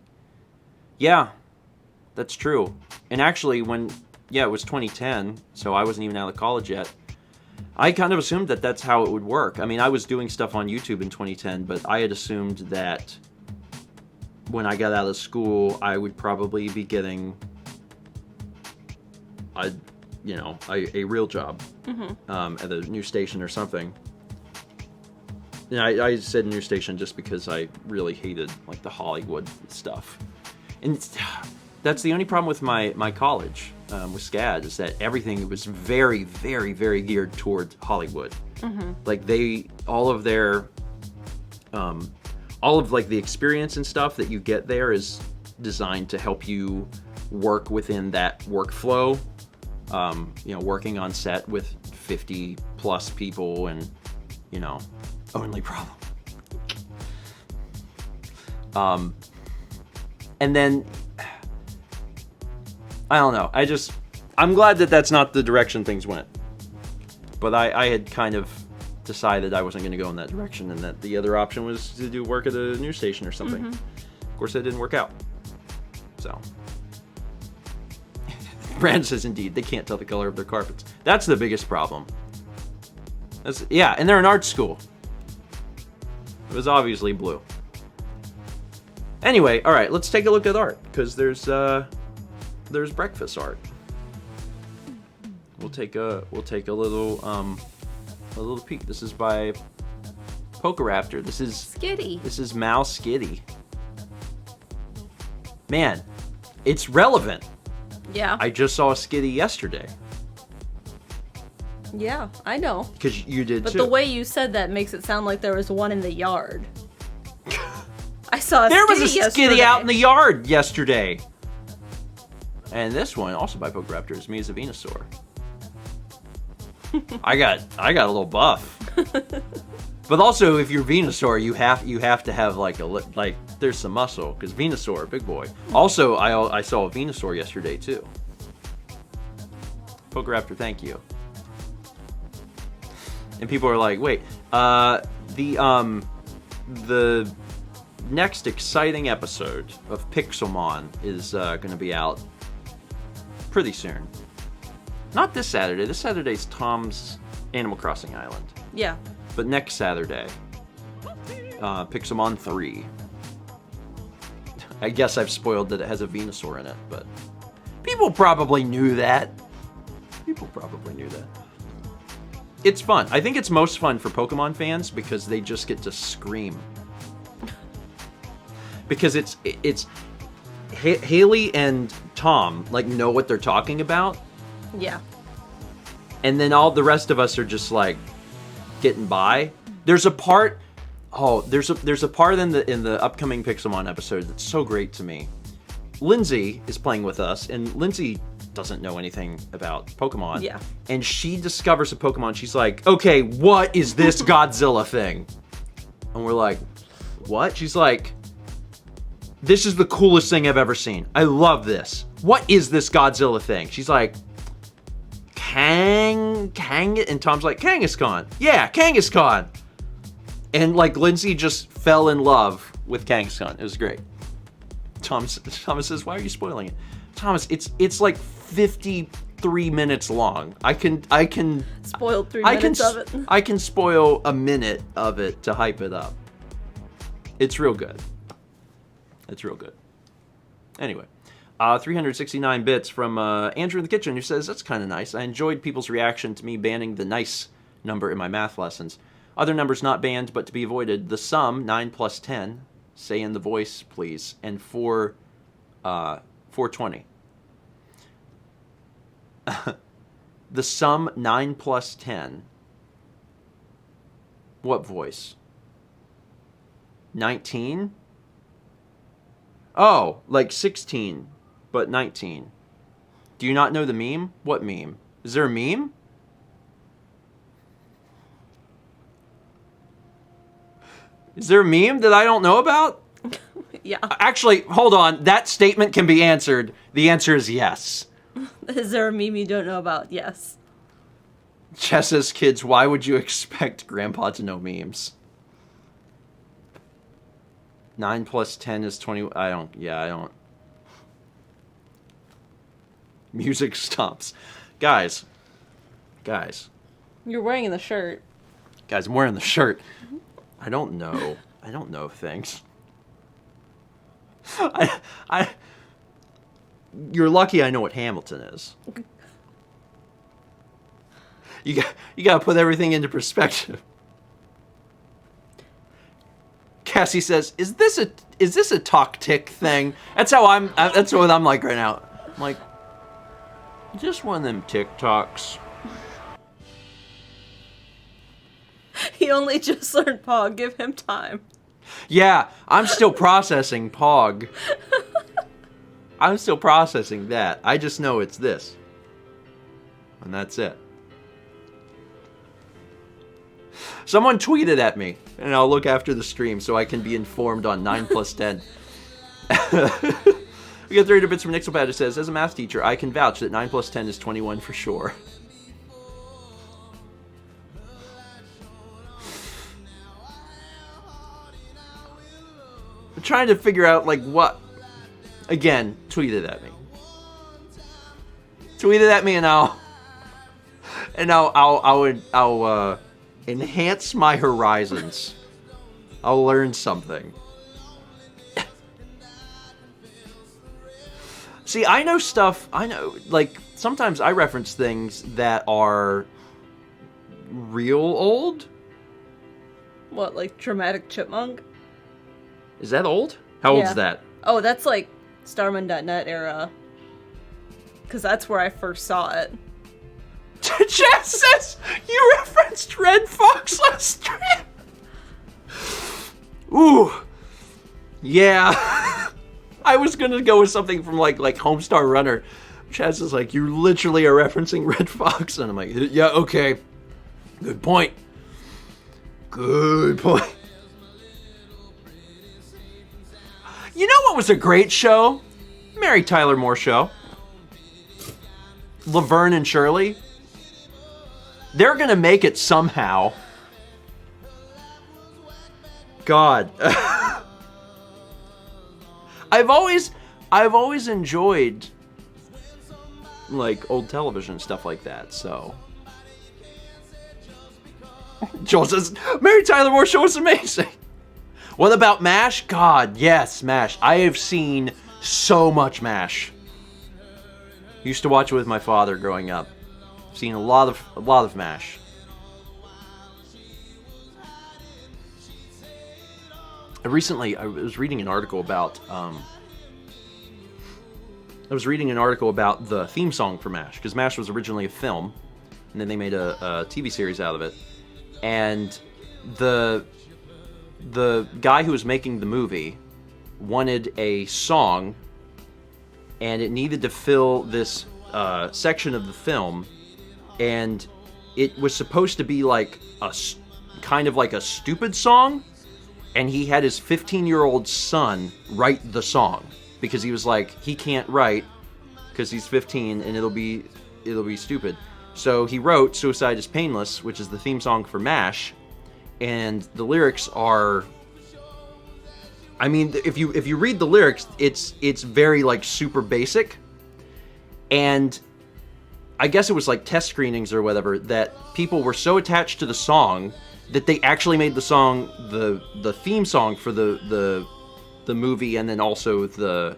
Yeah, that's true. And actually, it was 2010, so I wasn't even out of college yet. I kind of assumed that that's how it would work. I mean, I was doing stuff on YouTube in 2010, but I had assumed that when I got out of school, I would probably be getting a real job at a new station or something. And I said news station just because I really hated like the Hollywood stuff, and that's the only problem with my college with SCAD is that everything was very, very, very geared toward Hollywood. Like all of like the experience and stuff that you get there is designed to help you work within that workflow. Working on set with 50 plus people and, only problem. And then, I don't know. I'm glad that that's not the direction things went. But I had kind of decided I wasn't going to go in that direction and that the other option was to do work at a news station or something. Of course, that didn't work out. So. Brand says, indeed, they can't tell the color of their carpets. That's the biggest problem. And they're an art school. It was obviously blue. Anyway, all right, let's take a look at art, because there's breakfast art. We'll take a little peek. This is by Pokeraptor. This is Skitty. This is Mal Skitty. Man, it's relevant. Yeah. I just saw a Skitty yesterday. Yeah, I know. Because you did but too. But the way you said that makes it sound like there was one in the yard. I saw a there Skitty was a Skitty out in the yard yesterday. And this one, also by Pokeraptor, is me as a Venusaur. I got a little buff. But also, if you're Venusaur, you have to have there's some muscle, because Venusaur, big boy. Also, I saw a Venusaur yesterday too. Pokeraptor, thank you. And people are like, wait, the next exciting episode of Pixelmon is going to be out pretty soon. Not this Saturday. This Saturday's Tom's Animal Crossing Island. Yeah. But next Saturday, Pixelmon 3. I guess I've spoiled that it has a Venusaur in it, but people probably knew that. It's fun. I think it's most fun for Pokemon fans because they just get to scream. Because it's Haley and Tom know what they're talking about. Yeah. And then all the rest of us are just getting by. There's a part there's a part in the upcoming Pixelmon episode that's so great to me. Lindsay is playing with us, and Lindsay doesn't know anything about Pokemon. Yeah. And she discovers a Pokemon. She's like, okay, what is this Godzilla thing? And we're like, what? She's like, this is the coolest thing I've ever seen. I love this. What is this Godzilla thing? She's like, Kang, and Tom's like, Kangaskhan. Yeah, Kangaskhan. And Lindsay just fell in love with Kangaskhan. It was great. Thomas says, why are you spoiling it? Thomas, it's 53 minutes long. I can spoil 3 minutes of it. I can spoil a minute of it to hype it up. It's real good. Anyway. 369 bits from Andrew in the Kitchen, who says, that's kind of nice. I enjoyed people's reaction to me banning the nice number in my math lessons. Other numbers not banned, but to be avoided. The sum, 9 plus 10. Say in the voice, please. And 420. The sum, 9 plus 10. What voice? 19? Oh, 16. But 19. Do you not know the meme? What meme? Is there a meme? Is there a meme that I don't know about? Yeah. Actually, hold on. That statement can be answered. The answer is yes. Is there a meme you don't know about? Yes. Chess says, kids, why would you expect Grandpa to know memes? 9 plus 10 is 20. I don't. Music stops. Guys. You're wearing the shirt. Guys, I'm wearing the shirt. I don't know things. You're lucky I know what Hamilton is. You got to put everything into perspective. Cassie says, "Is this a talk tick thing?" That's what I'm like right now. I'm like, just one of them TikToks. He only just learned Pog. Give him time. Yeah, I'm still processing Pog. I'm still processing that. I just know it's this. And that's it. Someone tweeted at me, and I'll look after the stream so I can be informed on 9 plus 10. We got 300 bits from Nixelpad. It says, as a math teacher, I can vouch that 9 plus 10 is 21 for sure. I'm trying to figure out, like, what... Again, tweeted at me. Tweeted at me, and I'll enhance my horizons. I'll learn something. See, I know stuff, like, sometimes I reference things that are real old. What, like Dramatic Chipmunk? Is that old? How old's that? Oh, that's like Starman.net era. Because that's where I first saw it. Jess says you referenced Red Fox last stream. Ooh. Yeah. I was gonna go with something from like Homestar Runner. Chaz is like, you literally are referencing Red Fox. And I'm like, yeah, okay. Good point. Good point. You know what was a great show? Mary Tyler Moore Show. Laverne and Shirley. They're gonna make it somehow. God. I've always enjoyed like old television and stuff like that, so. Joel says, Mary Tyler Moore Show is amazing. What about MASH? God, yes, MASH. I have seen so much MASH. Used to watch it with my father growing up. Seen a lot of MASH. Recently, I was reading an article about the theme song for MASH, because MASH was originally a film, and then they made a TV series out of it. And the guy who was making the movie wanted a song, and it needed to fill this section of the film, and it was supposed to be like kind of like a stupid song, and he had his 15-year-old son write the song, because he was like, he can't write because he's 15 and it'll be stupid. So he wrote Suicide is Painless, which is the theme song for MASH, and the lyrics are, I mean, if you read the lyrics, it's very like super basic, and I guess it was like test screenings or whatever that people were so attached to the song that they actually made the song the theme song for the movie, and then also the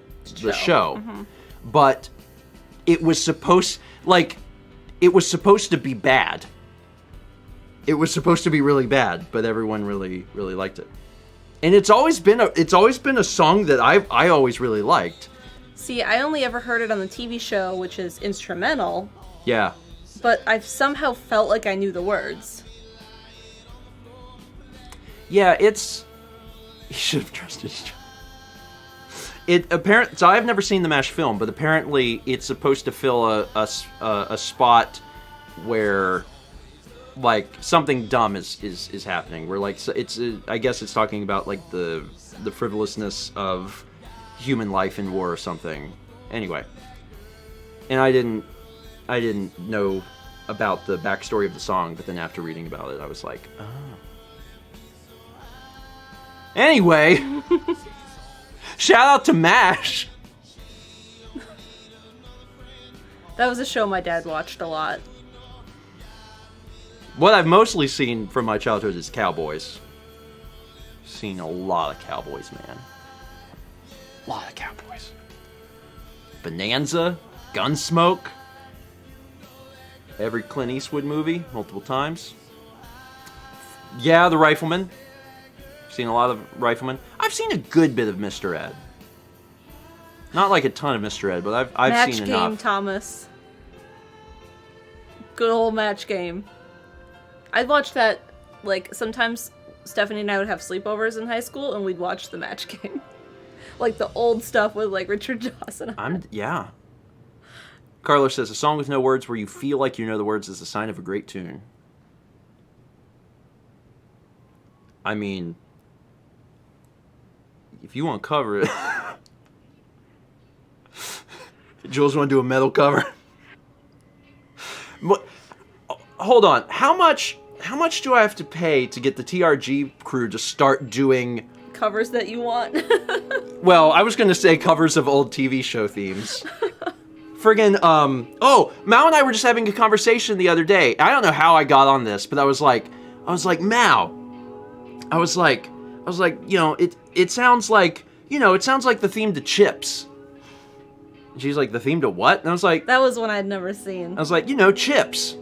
show. Mm-hmm. But it was supposed to be bad. It was supposed to be really bad, but everyone really liked it. And it's always been a song that I always really liked. See, I only ever heard it on the TV show, which is instrumental. Yeah. But I've somehow felt like I knew the words. Yeah, it's... You should have trusted it. So I've never seen the MASH film, but apparently it's supposed to fill a spot where like something dumb is happening. Where like I guess it's talking about like the frivolousness of human life in war or something. Anyway, and I didn't know about the backstory of the song, but then after reading about it, I was like, oh. Anyway, shout out to MASH. That was a show my dad watched a lot. What I've mostly seen from my childhood is Cowboys. Seen a lot of Cowboys, man. A lot of Cowboys. Bonanza, Gunsmoke. Every Clint Eastwood movie, multiple times. Yeah, The Rifleman. Seen a lot of Rifleman. I've seen a good bit of Mr. Ed. Not like a ton of Mr. Ed, but I've Match seen Game, enough. Thomas. Good old Match Game. I'd watch that, like, sometimes Stephanie and I would have sleepovers in high school, and we'd watch the Match Game. Like, the old stuff with, like, Richard Dawson. Yeah. Carlos says, a song with no words where you feel like you know the words is a sign of a great tune. I mean, if you want to cover it... Jules want to do a metal cover? Hold on. How much do I have to pay to get the TRG crew to start doing... Covers that you want? Well, I was going to say covers of old TV show themes. Friggin', Mao and I were just having a conversation the other day. I don't know how I got on this, but I was like, Mao. I was like, you know, it sounds like the theme to Chips. And she's like, the theme to what? And I was like... That was one I'd never seen. I was like, you know, Chips.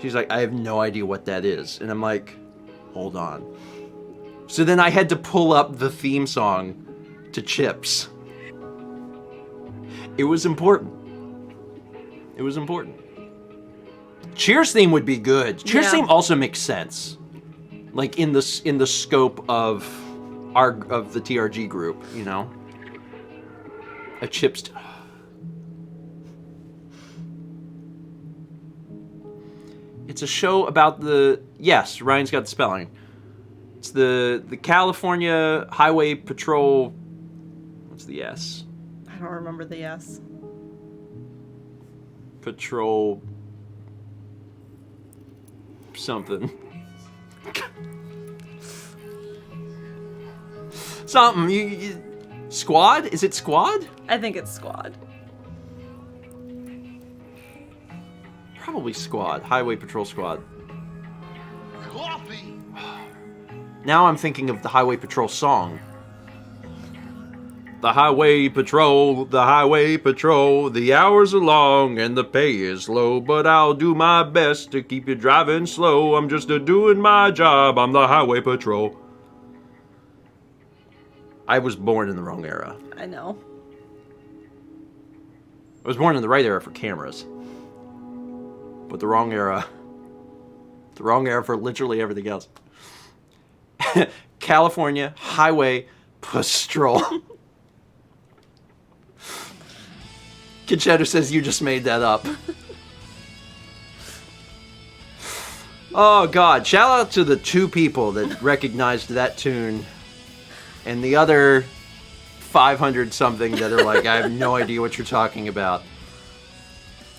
She's like, I have no idea what that is. And I'm like, hold on. So then I had to pull up the theme song to Chips. It was important. It was important. Cheers theme would be good. Cheers theme also makes sense. Like in the scope of the TRG group, you know? A Chips... It's a show about the... Yes, Ryan's got the spelling. It's the California Highway Patrol... What's the S? I don't remember the S. Patrol... Something. Something. Squad? Is it Squad? I think it's Squad. Probably Squad. Highway Patrol Squad. Coffee. Now I'm thinking of the Highway Patrol song. The Highway Patrol, the hours are long and the pay is low, but I'll do my best to keep you driving slow. I'm just doing my job, I'm the Highway Patrol. I was born in the wrong era. I know. I was born in the right era for cameras. But the wrong era. The wrong era for literally everything else. California Highway Patrol. Kid Shadow says you just made that up. Oh god, shout out to the 2 people that recognized that tune. And the other 500 something that are like, I have no idea what you're talking about.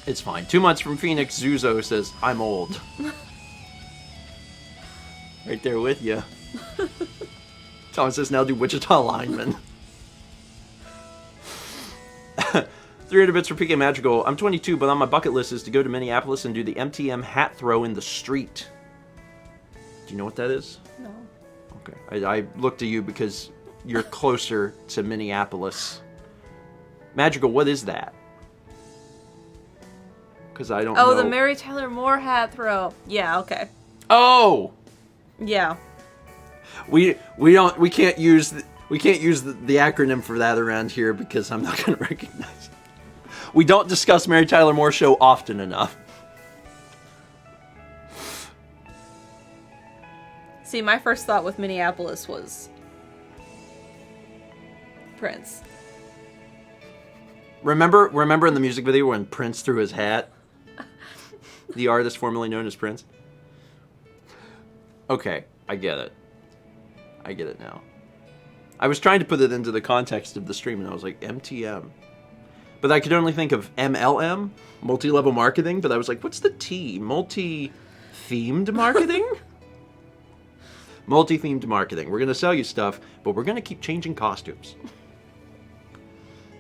It's fine. 2 months from Phoenix, Zuzo says, I'm old. Right there with you. Thomas says, now do Wichita lineman. 300 bits for PK Magical. I'm 22, but on my bucket list is to go to Minneapolis and do the MTM hat throw in the street. Do you know what that is? No. Okay. I looked to you because you're closer to Minneapolis. Magical, what is that? Because I don't know. Oh, the Mary Tyler Moore hat throw. Yeah, okay. Oh! Yeah. We can't use the acronym for that around here because I'm not going to recognize it. We don't discuss Mary Tyler Moore show often enough. See, my first thought with Minneapolis was Prince. Remember in the music video when Prince threw his hat? The artist formerly known as Prince? Okay, I get it. I get it now. I was trying to put it into the context of the stream and I was like, MTM. But I could only think of MLM, multi-level marketing, but I was like, what's the T? Multi-themed marketing? Multi-themed marketing. We're going to sell you stuff, but we're going to keep changing costumes.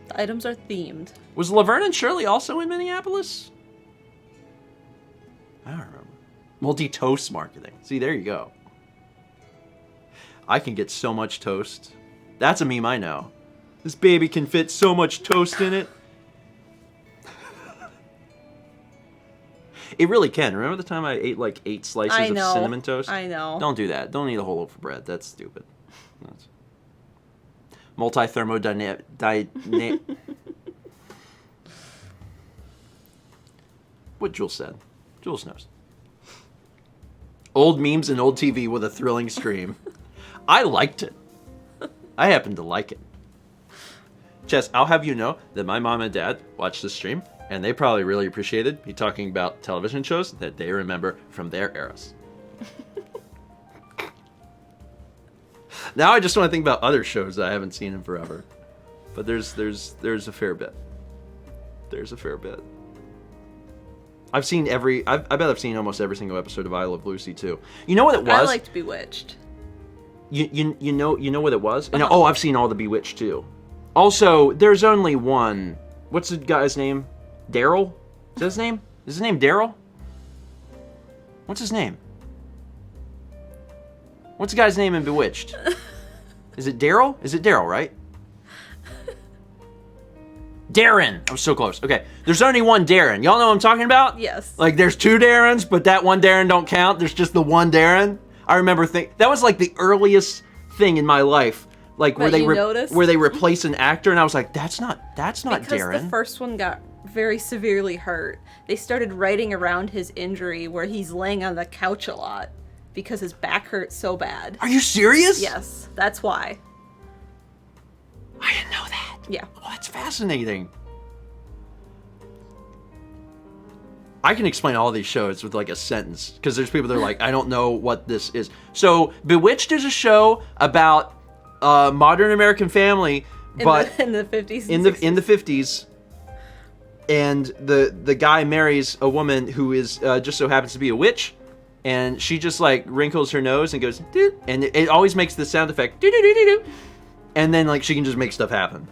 The items are themed. Was Laverne and Shirley also in Minneapolis? I don't remember. Multi-toast marketing. See, there you go. I can get so much toast. That's a meme I know. This baby can fit so much toast in it. It really can. Remember the time I ate like 8 slices I of know. cinnamon toast? I know. Don't do that. Don't eat a whole loaf of bread. That's stupid. That's... Multi-thermodynamic... What Jules said. Jules knows. Old memes and old TV with a thrilling stream. I liked it. I happen to like it. Chess, I'll have you know that my mom and dad watched the stream, and they probably really appreciated me talking about television shows that they remember from their eras. Now I just want to think about other shows that I haven't seen in forever. But there's a fair bit. There's a fair bit. I've seen I bet I've seen almost every single episode of I Love Lucy too. You know what it was? I liked Bewitched. You know what it was? And, oh, I've seen all the Bewitched too. Also, there's only one. What's the guy's name? Daryl? Is that his name? Is his name Daryl? What's his name? What's the guy's name in Bewitched? Is it Daryl? Is it Daryl, right? Darren! I was so close. Okay, there's only one Darren. Y'all know what I'm talking about? Yes. Like, there's 2 Darrens, but that one Darren don't count. There's just the one Darren. I remember that was like the earliest thing in my life. Like, where they replace an actor, and I was like, that's not because Darren. Because the first one got very severely hurt. They started writing around his injury where he's laying on the couch a lot because his back hurts so bad. Are you serious? Yes, that's why. I didn't know that. Yeah. Oh, that's fascinating. I can explain all these shows with like a sentence because there's people that are like, I don't know what this is. So Bewitched is a show about a modern American family, but in the 50s. In the 50s, and the guy marries a woman who is just so happens to be a witch, and she just like wrinkles her nose and goes, doo, and it always makes the sound effect, doo doo doo doo doo, and then like she can just make stuff happen.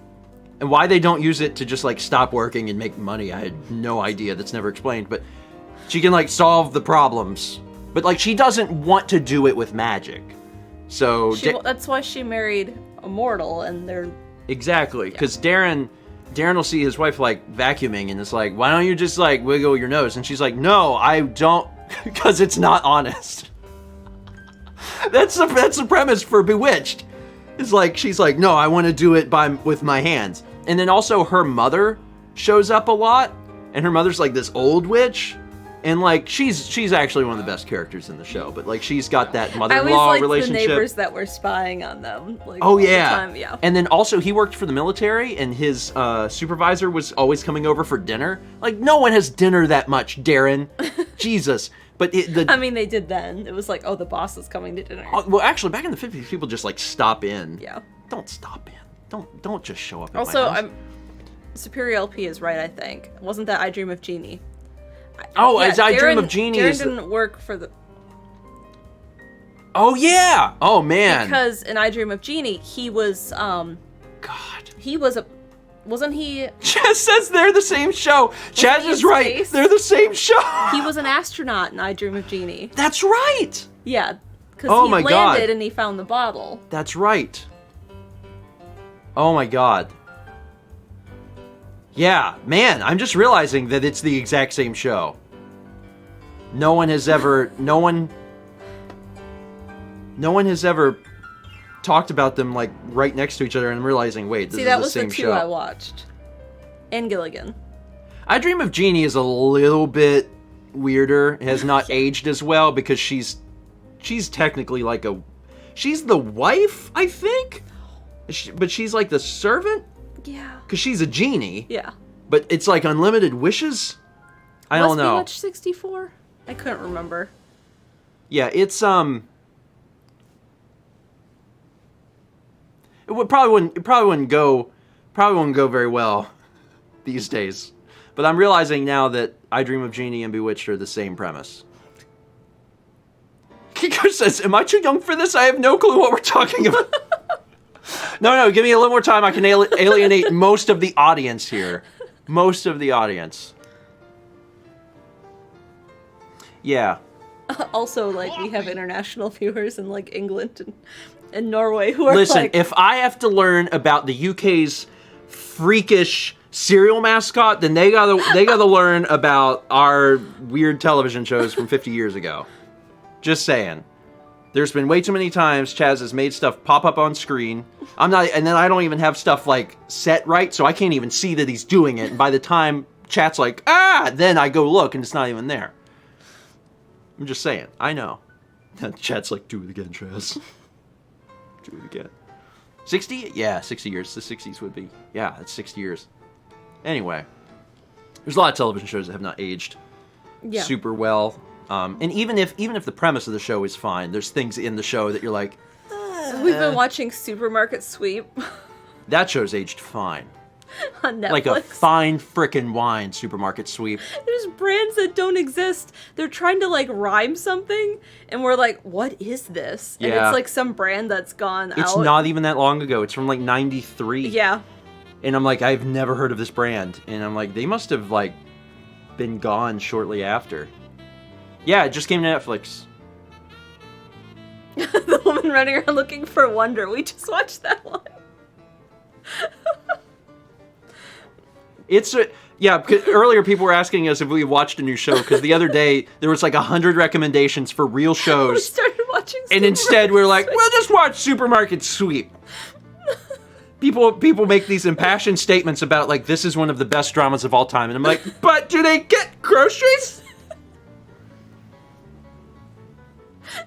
And why they don't use it to just like stop working and make money, I had no idea. That's never explained. But she can like solve the problems. But like she doesn't want to do it with magic. So that's why she married a mortal, and they're exactly because Darren will see his wife like vacuuming, and it's like, why don't you just like wiggle your nose? And she's like, no, I don't, because it's not honest. That's the premise for Bewitched. It's like she's like, no, I want to do it with my hands. And then also her mother shows up a lot, and her mother's like this old witch, and like she's actually one of the best characters in the show. But like she's got that mother-in-law relationship. The neighbors that were spying on them. Like, oh yeah. The time. Yeah. And then also he worked for the military, and his supervisor was always coming over for dinner. Like no one has dinner that much, Darren. Jesus. But I mean, they did then. It was like, oh, the boss is coming to dinner. Well, actually, back in the 50s, people just like stop in. Yeah. Don't stop in. Don't just show up. Also, at my house. Superior LP is right. I think wasn't that I Dream of Jeannie? I Dream of Jeannie. Darren didn't work for the. Oh yeah. Oh man. Because in I Dream of Jeannie, he was God. He was a. Wasn't he? Chaz says they're the same show. Chaz is right. Space? They're the same show. He was an astronaut in I Dream of Jeannie. That's right. Yeah, because Oh he my God. landed and he found the bottle. That's right. Oh my God. Yeah, man, I'm just realizing that it's the exact same show. No one has ever talked about them like right next to each other, and I'm realizing, wait, this is the same show. See, that was the 2 I watched. And Gilligan. I Dream of Jeannie is a little bit weirder. It has not aged as well because she's technically like she's the wife, I think, but she's like the servant. Yeah. Because she's a genie. Yeah. But it's like unlimited wishes. I don't know. Was Bewitched 64? I couldn't remember. Yeah, it's It probably wouldn't go very well these days. But I'm realizing now that I Dream of Jeannie and Bewitched are the same premise. Kiko says, am I too young for this? I have no clue what we're talking about. No, give me a little more time. I can alienate most of the audience here. Most of the audience. Yeah. Also, like, we have international viewers in, like, England and Norway who are Listen, like... if I have to learn about the UK's freakish cereal mascot, then they gotta learn about our weird television shows from 50 years ago. Just saying. There's been way too many times Chaz has made stuff pop up on screen. And then I don't even have stuff like set right, so I can't even see that he's doing it. And by the time chat's like, then I go look and it's not even there. I'm just saying. I know. Chat's like, do it again, Chaz. Do it again. 60? Yeah, 60 years. The 60s would be. Yeah, that's 60 years. Anyway, there's a lot of television shows that have not aged super well. And even if the premise of the show is fine, there's things in the show that you're like, We've been watching Supermarket Sweep that show's aged fine. on Netflix. Like a fine frickin' wine, Supermarket Sweep. There's brands that don't exist. They're trying to like rhyme something, and we're like, what is this? And Yeah. it's like some brand that's gone It's out. not even that long ago. It's from like 93. Yeah. And I'm like, I've never heard of this brand. And I'm like, they must have like been gone shortly after. Yeah, it just came to Netflix. The woman running around looking for Wonder. We just watched that one. Earlier people were asking us if we watched a new show, because the other day there was like 100 recommendations for real We shows. started watching And instead we're like, we'll just watch Supermarket Sweep. People make these impassioned statements about like, this is one of the best dramas of all time. And I'm like, but do they get groceries?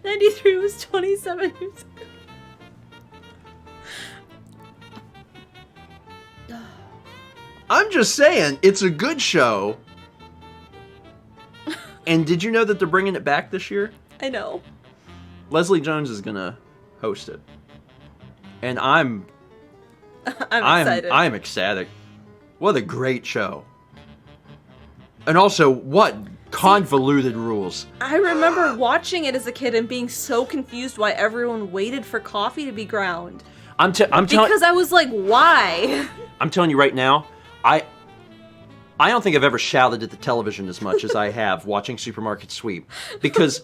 93 was 27 years ago. I'm just saying, it's a good show. And did you know that they're bringing it back this year? I know. Leslie Jones is gonna host it. And I'm excited. I'm ecstatic. What a great show. And also, what convoluted rules. I remember watching it as a kid and being so confused why everyone waited for coffee to be ground. I'm telling Because I was like, why? I'm telling you right now, I don't think I've ever shouted at the television as much as I have watching Supermarket Sweep, because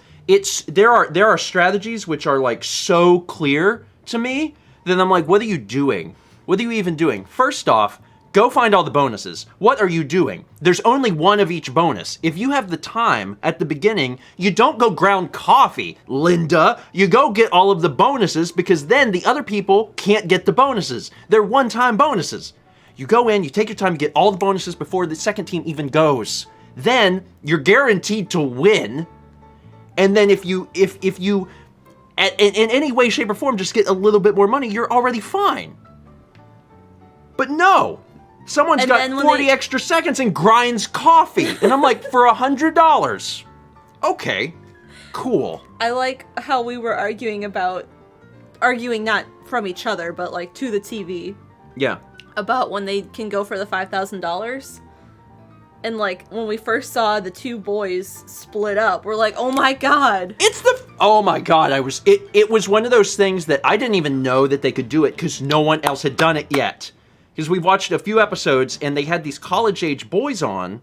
there are strategies which are like so clear to me that I'm like, what are you doing? What are you even doing? First off, go find all the bonuses. What are you doing? There's only one of each bonus. If you have the time at the beginning, you don't go ground coffee, Linda. You go get all of the bonuses, because then the other people can't get the bonuses. They're one-time bonuses. You go in, you take your time to get all the bonuses before the second team even goes. Then you're guaranteed to win. And then if you in any way, shape, or form just get a little bit more money, you're already fine. But no, someone's And got then when 40 extra seconds and grinds coffee. And I'm like, for $100. Okay, cool. I like how we were arguing not from each other, but like to the TV, Yeah. about when they can go for the $5,000. And like when we first saw the two boys split up, we're like, oh my god. Oh my god, it was one of those things that I didn't even know that they could do it, because no one else had done it yet. Because we watched a few episodes and they had these college-age boys on,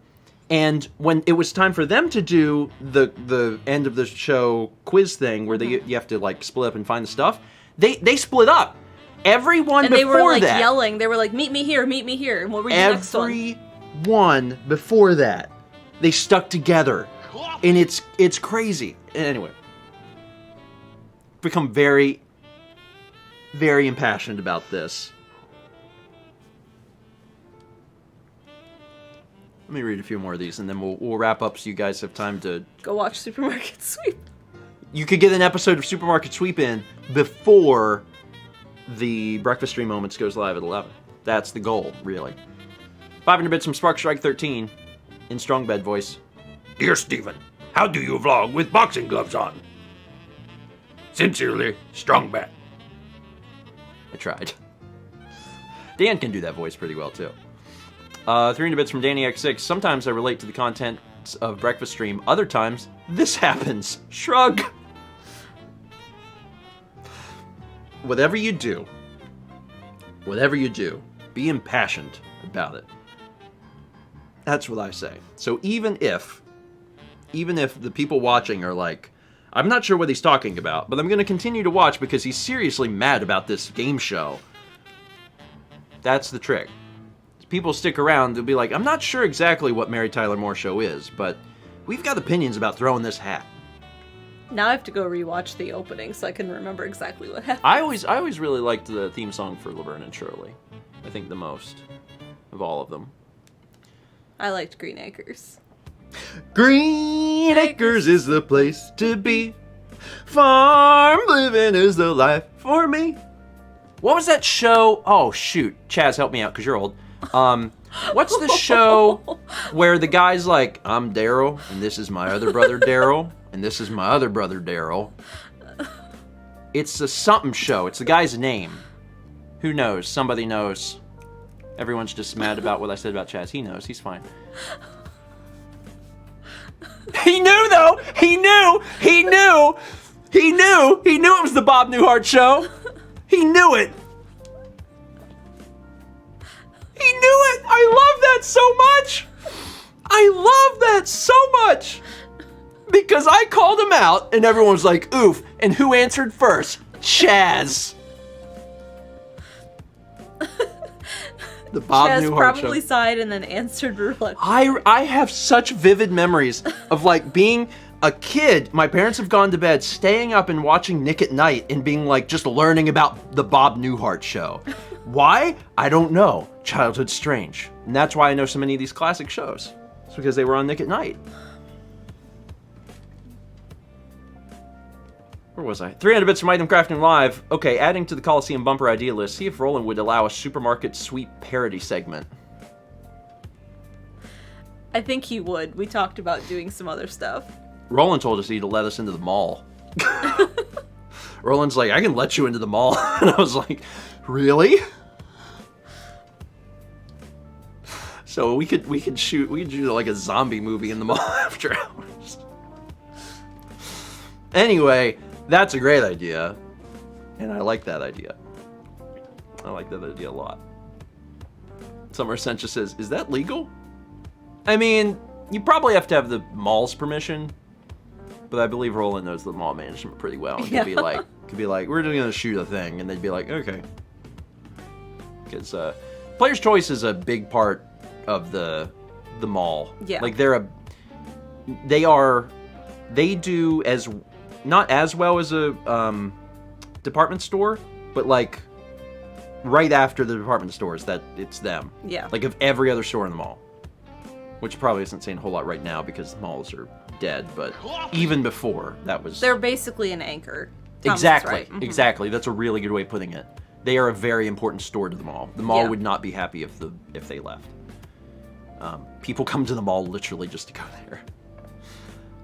and when it was time for them to do the end of the show quiz thing where you have to like split up and find the stuff, they split up. Everyone And before they were like that, yelling. They were like, meet me here, and we'll read the next one. everyone before that, they stuck together. And it's crazy. Anyway, become very, very impassioned about this. Let me read a few more of these, and then we'll wrap up so you guys have time to... Go watch Supermarket Sweep. You could get an episode of Supermarket Sweep in before the Breakfast Stream Moments goes live at 11. That's the goal, really. 500 bits from Spark Strike 13 in strong bed voice. Dear Stephen, how do you vlog with boxing gloves on? Sincerely, Strongbat. I tried. Dan can do that voice pretty well, too. 300 bits from Danny X6. Sometimes I relate to the content of Breakfast Stream. Other times, this happens. Shrug. Whatever you do, be impassioned about it. That's what I say. So even if the people watching are like, I'm not sure what he's talking about, but I'm going to continue to watch because he's seriously mad about this game show. That's the trick. people stick around, they'll be like, I'm not sure exactly what Mary Tyler Moore Show is, but we've got opinions about throwing this hat. Now I have to go rewatch the opening so I can remember exactly what happened. I always really liked the theme song for Laverne and Shirley. I think the most of all of them. I liked Green Acres. Green Acres is the place to be. Farm living is the life for me. What was that show? Oh, shoot. Chaz, help me out, because you're old. What's the show where the guy's like, I'm Daryl, and this is my other brother Daryl, and this is my other brother Daryl. It's a something show. It's the guy's name. Who knows? Somebody knows. Everyone's just mad about what I said about Chaz. He knows. He's fine. He knew, though! He knew it was the Bob Newhart Show! He knew it! He knew it! I love that so much! I love that so much! Because I called him out, and everyone was like, oof. And who answered first? Chaz! The Bob Chaz Newhart probably Show. sighed and then answered reluctantly. I have such vivid memories of like being a kid. My parents have gone to bed, staying up and watching Nick at Night and being like just learning about the Bob Newhart Show. Why? I don't know. Childhood's strange. And that's why I know so many of these classic shows. It's because they were on Nick at Night. Where was I? 300 bits from Item Crafting Live. Okay, adding to the Coliseum bumper idea list, see if Roland would allow a supermarket sweep parody segment. I think he would. We talked about doing some other stuff. Roland told us he'd let us into the mall. Roland's like, I can let you into the mall. And I was like, really? So we could do like a zombie movie in the mall after hours. Anyway, that's a great idea. And I like that idea. I like that idea a lot. Summer Sencha says, is that legal? I mean, you probably have to have the mall's permission. But I believe Roland knows the mall management pretty well. And could be like, we're going to shoot a thing. And they'd be like, okay. Because player's choice is a big part of the mall. Yeah. Like they do as not as well as a department store, but like right after the department stores, that it's them. Yeah. Like of every other store in the mall. Which probably isn't saying a whole lot right now because the malls are dead, but even before that was. They're basically an anchor. Thomas is Exactly. right. Mhm. Exactly. That's a really good way of putting it. They are a very important store to the mall. The mall Yeah. would not be happy if they left. People come to the mall literally just to go there.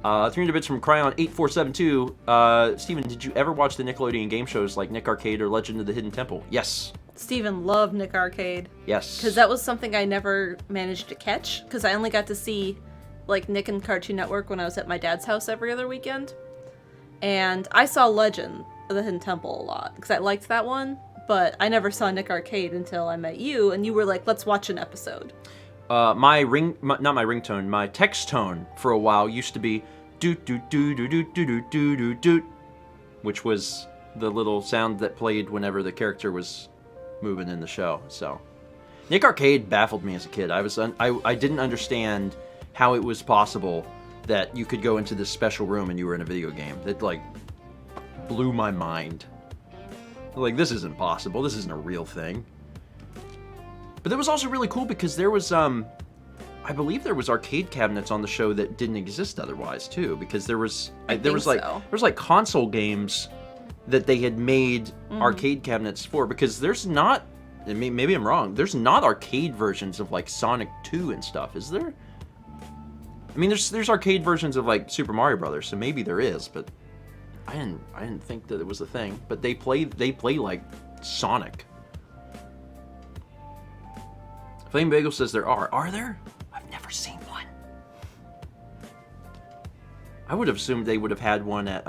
300 bits from Cryon8472. Steven, did you ever watch the Nickelodeon game shows like Nick Arcade or Legend of the Hidden Temple? Yes. Steven loved Nick Arcade. Yes. Because that was something I never managed to catch. Because I only got to see like Nick and Cartoon Network when I was at my dad's house every other weekend. And I saw Legend of the Hidden Temple a lot. Because I liked that one. But I never saw Nick Arcade until I met you. And you were like, let's watch an episode. Not my ringtone, my text tone for a while used to be doot doot doot doot doot doot doot doot doot, which was the little sound that played whenever the character was moving in the show. So, Nick Arcade baffled me as a kid. I didn't understand how it was possible that you could go into this special room and you were in a video game. That like blew my mind. Like, this isn't possible. This isn't a real thing. But that was also really cool because there was, I believe there was arcade cabinets on the show that didn't exist otherwise too. Because there was like console games that they had made arcade cabinets for. Because there's not, I mean, maybe I'm wrong. There's not arcade versions of like Sonic 2 and stuff, is there? I mean, there's arcade versions of like Super Mario Brothers, so maybe there is, but I didn't think that it was a thing. But they play like Sonic. Flame Bagel says there are. Are there? I've never seen one. I would have assumed they would have had one at,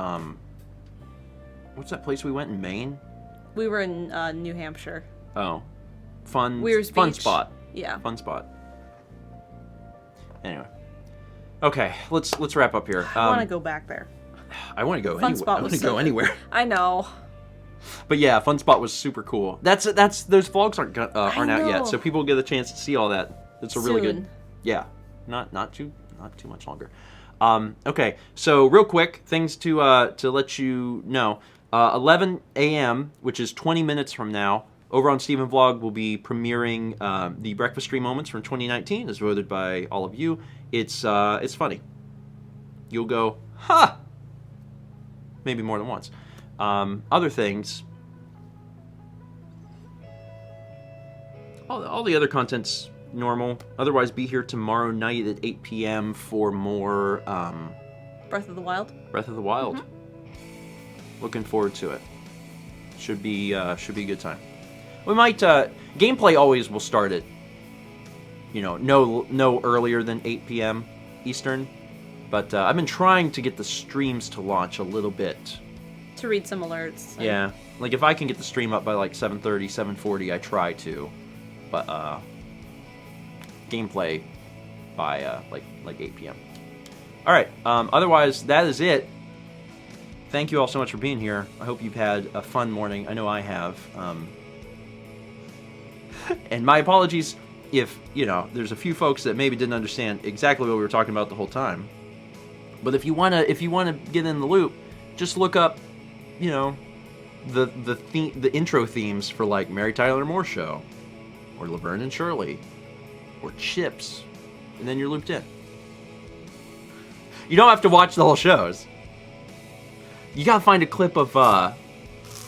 what's that place we went in Maine? We were in New Hampshire. Oh. Fun Weir's Fun Beach. spot. Yeah. Fun spot. Anyway. Okay, let's wrap up here. I want to go back there. I want to go Fun anywhere. spot I want was to go so good. anywhere. I know. But yeah, Fun Spot was super cool. That's those vlogs aren't out yet, know. so people get a chance to see all that. It's a really good. Soon. Yeah, not too much longer. Okay, so real quick, things to let you know. 11 a.m., which is 20 minutes from now, over on StephenVlog, we'll be premiering the Breakfast Stream Moments from 2019, as voted by all of you. It's funny. You'll go, ha! Maybe more than once. Other things. All the other content's normal. Otherwise, be here tomorrow night at 8 p.m. for more Breath of the Wild. Breath of the Wild. Looking forward to it. Should be a good time. We might gameplay always will start at no earlier than 8 p.m. Eastern, but I've been trying to get the streams to launch a little bit. To read some alerts. Yeah, like if I can get the stream up by like 7:30, 7:40, I try to, but gameplay by like 8 p.m. All right. Otherwise, that is it. Thank you all so much for being here. I hope you've had a fun morning. I know I have. And my apologies if, there's a few folks that maybe didn't understand exactly what we were talking about the whole time. But if you wanna get in the loop, just look up, the intro themes for like Mary Tyler Moore Show, or Laverne and Shirley, or Chips, and then you're looped in. You don't have to watch the whole shows. You gotta find a clip of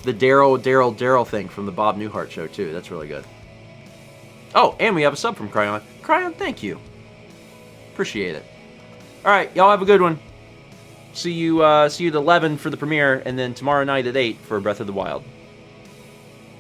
the Daryl thing from the Bob Newhart show too. That's really good. Oh, and we have a sub from Cryon. Cryon, thank you. Appreciate it. All right, y'all have a good one. See you at 11 for the premiere, and then tomorrow night at 8 for Breath of the Wild.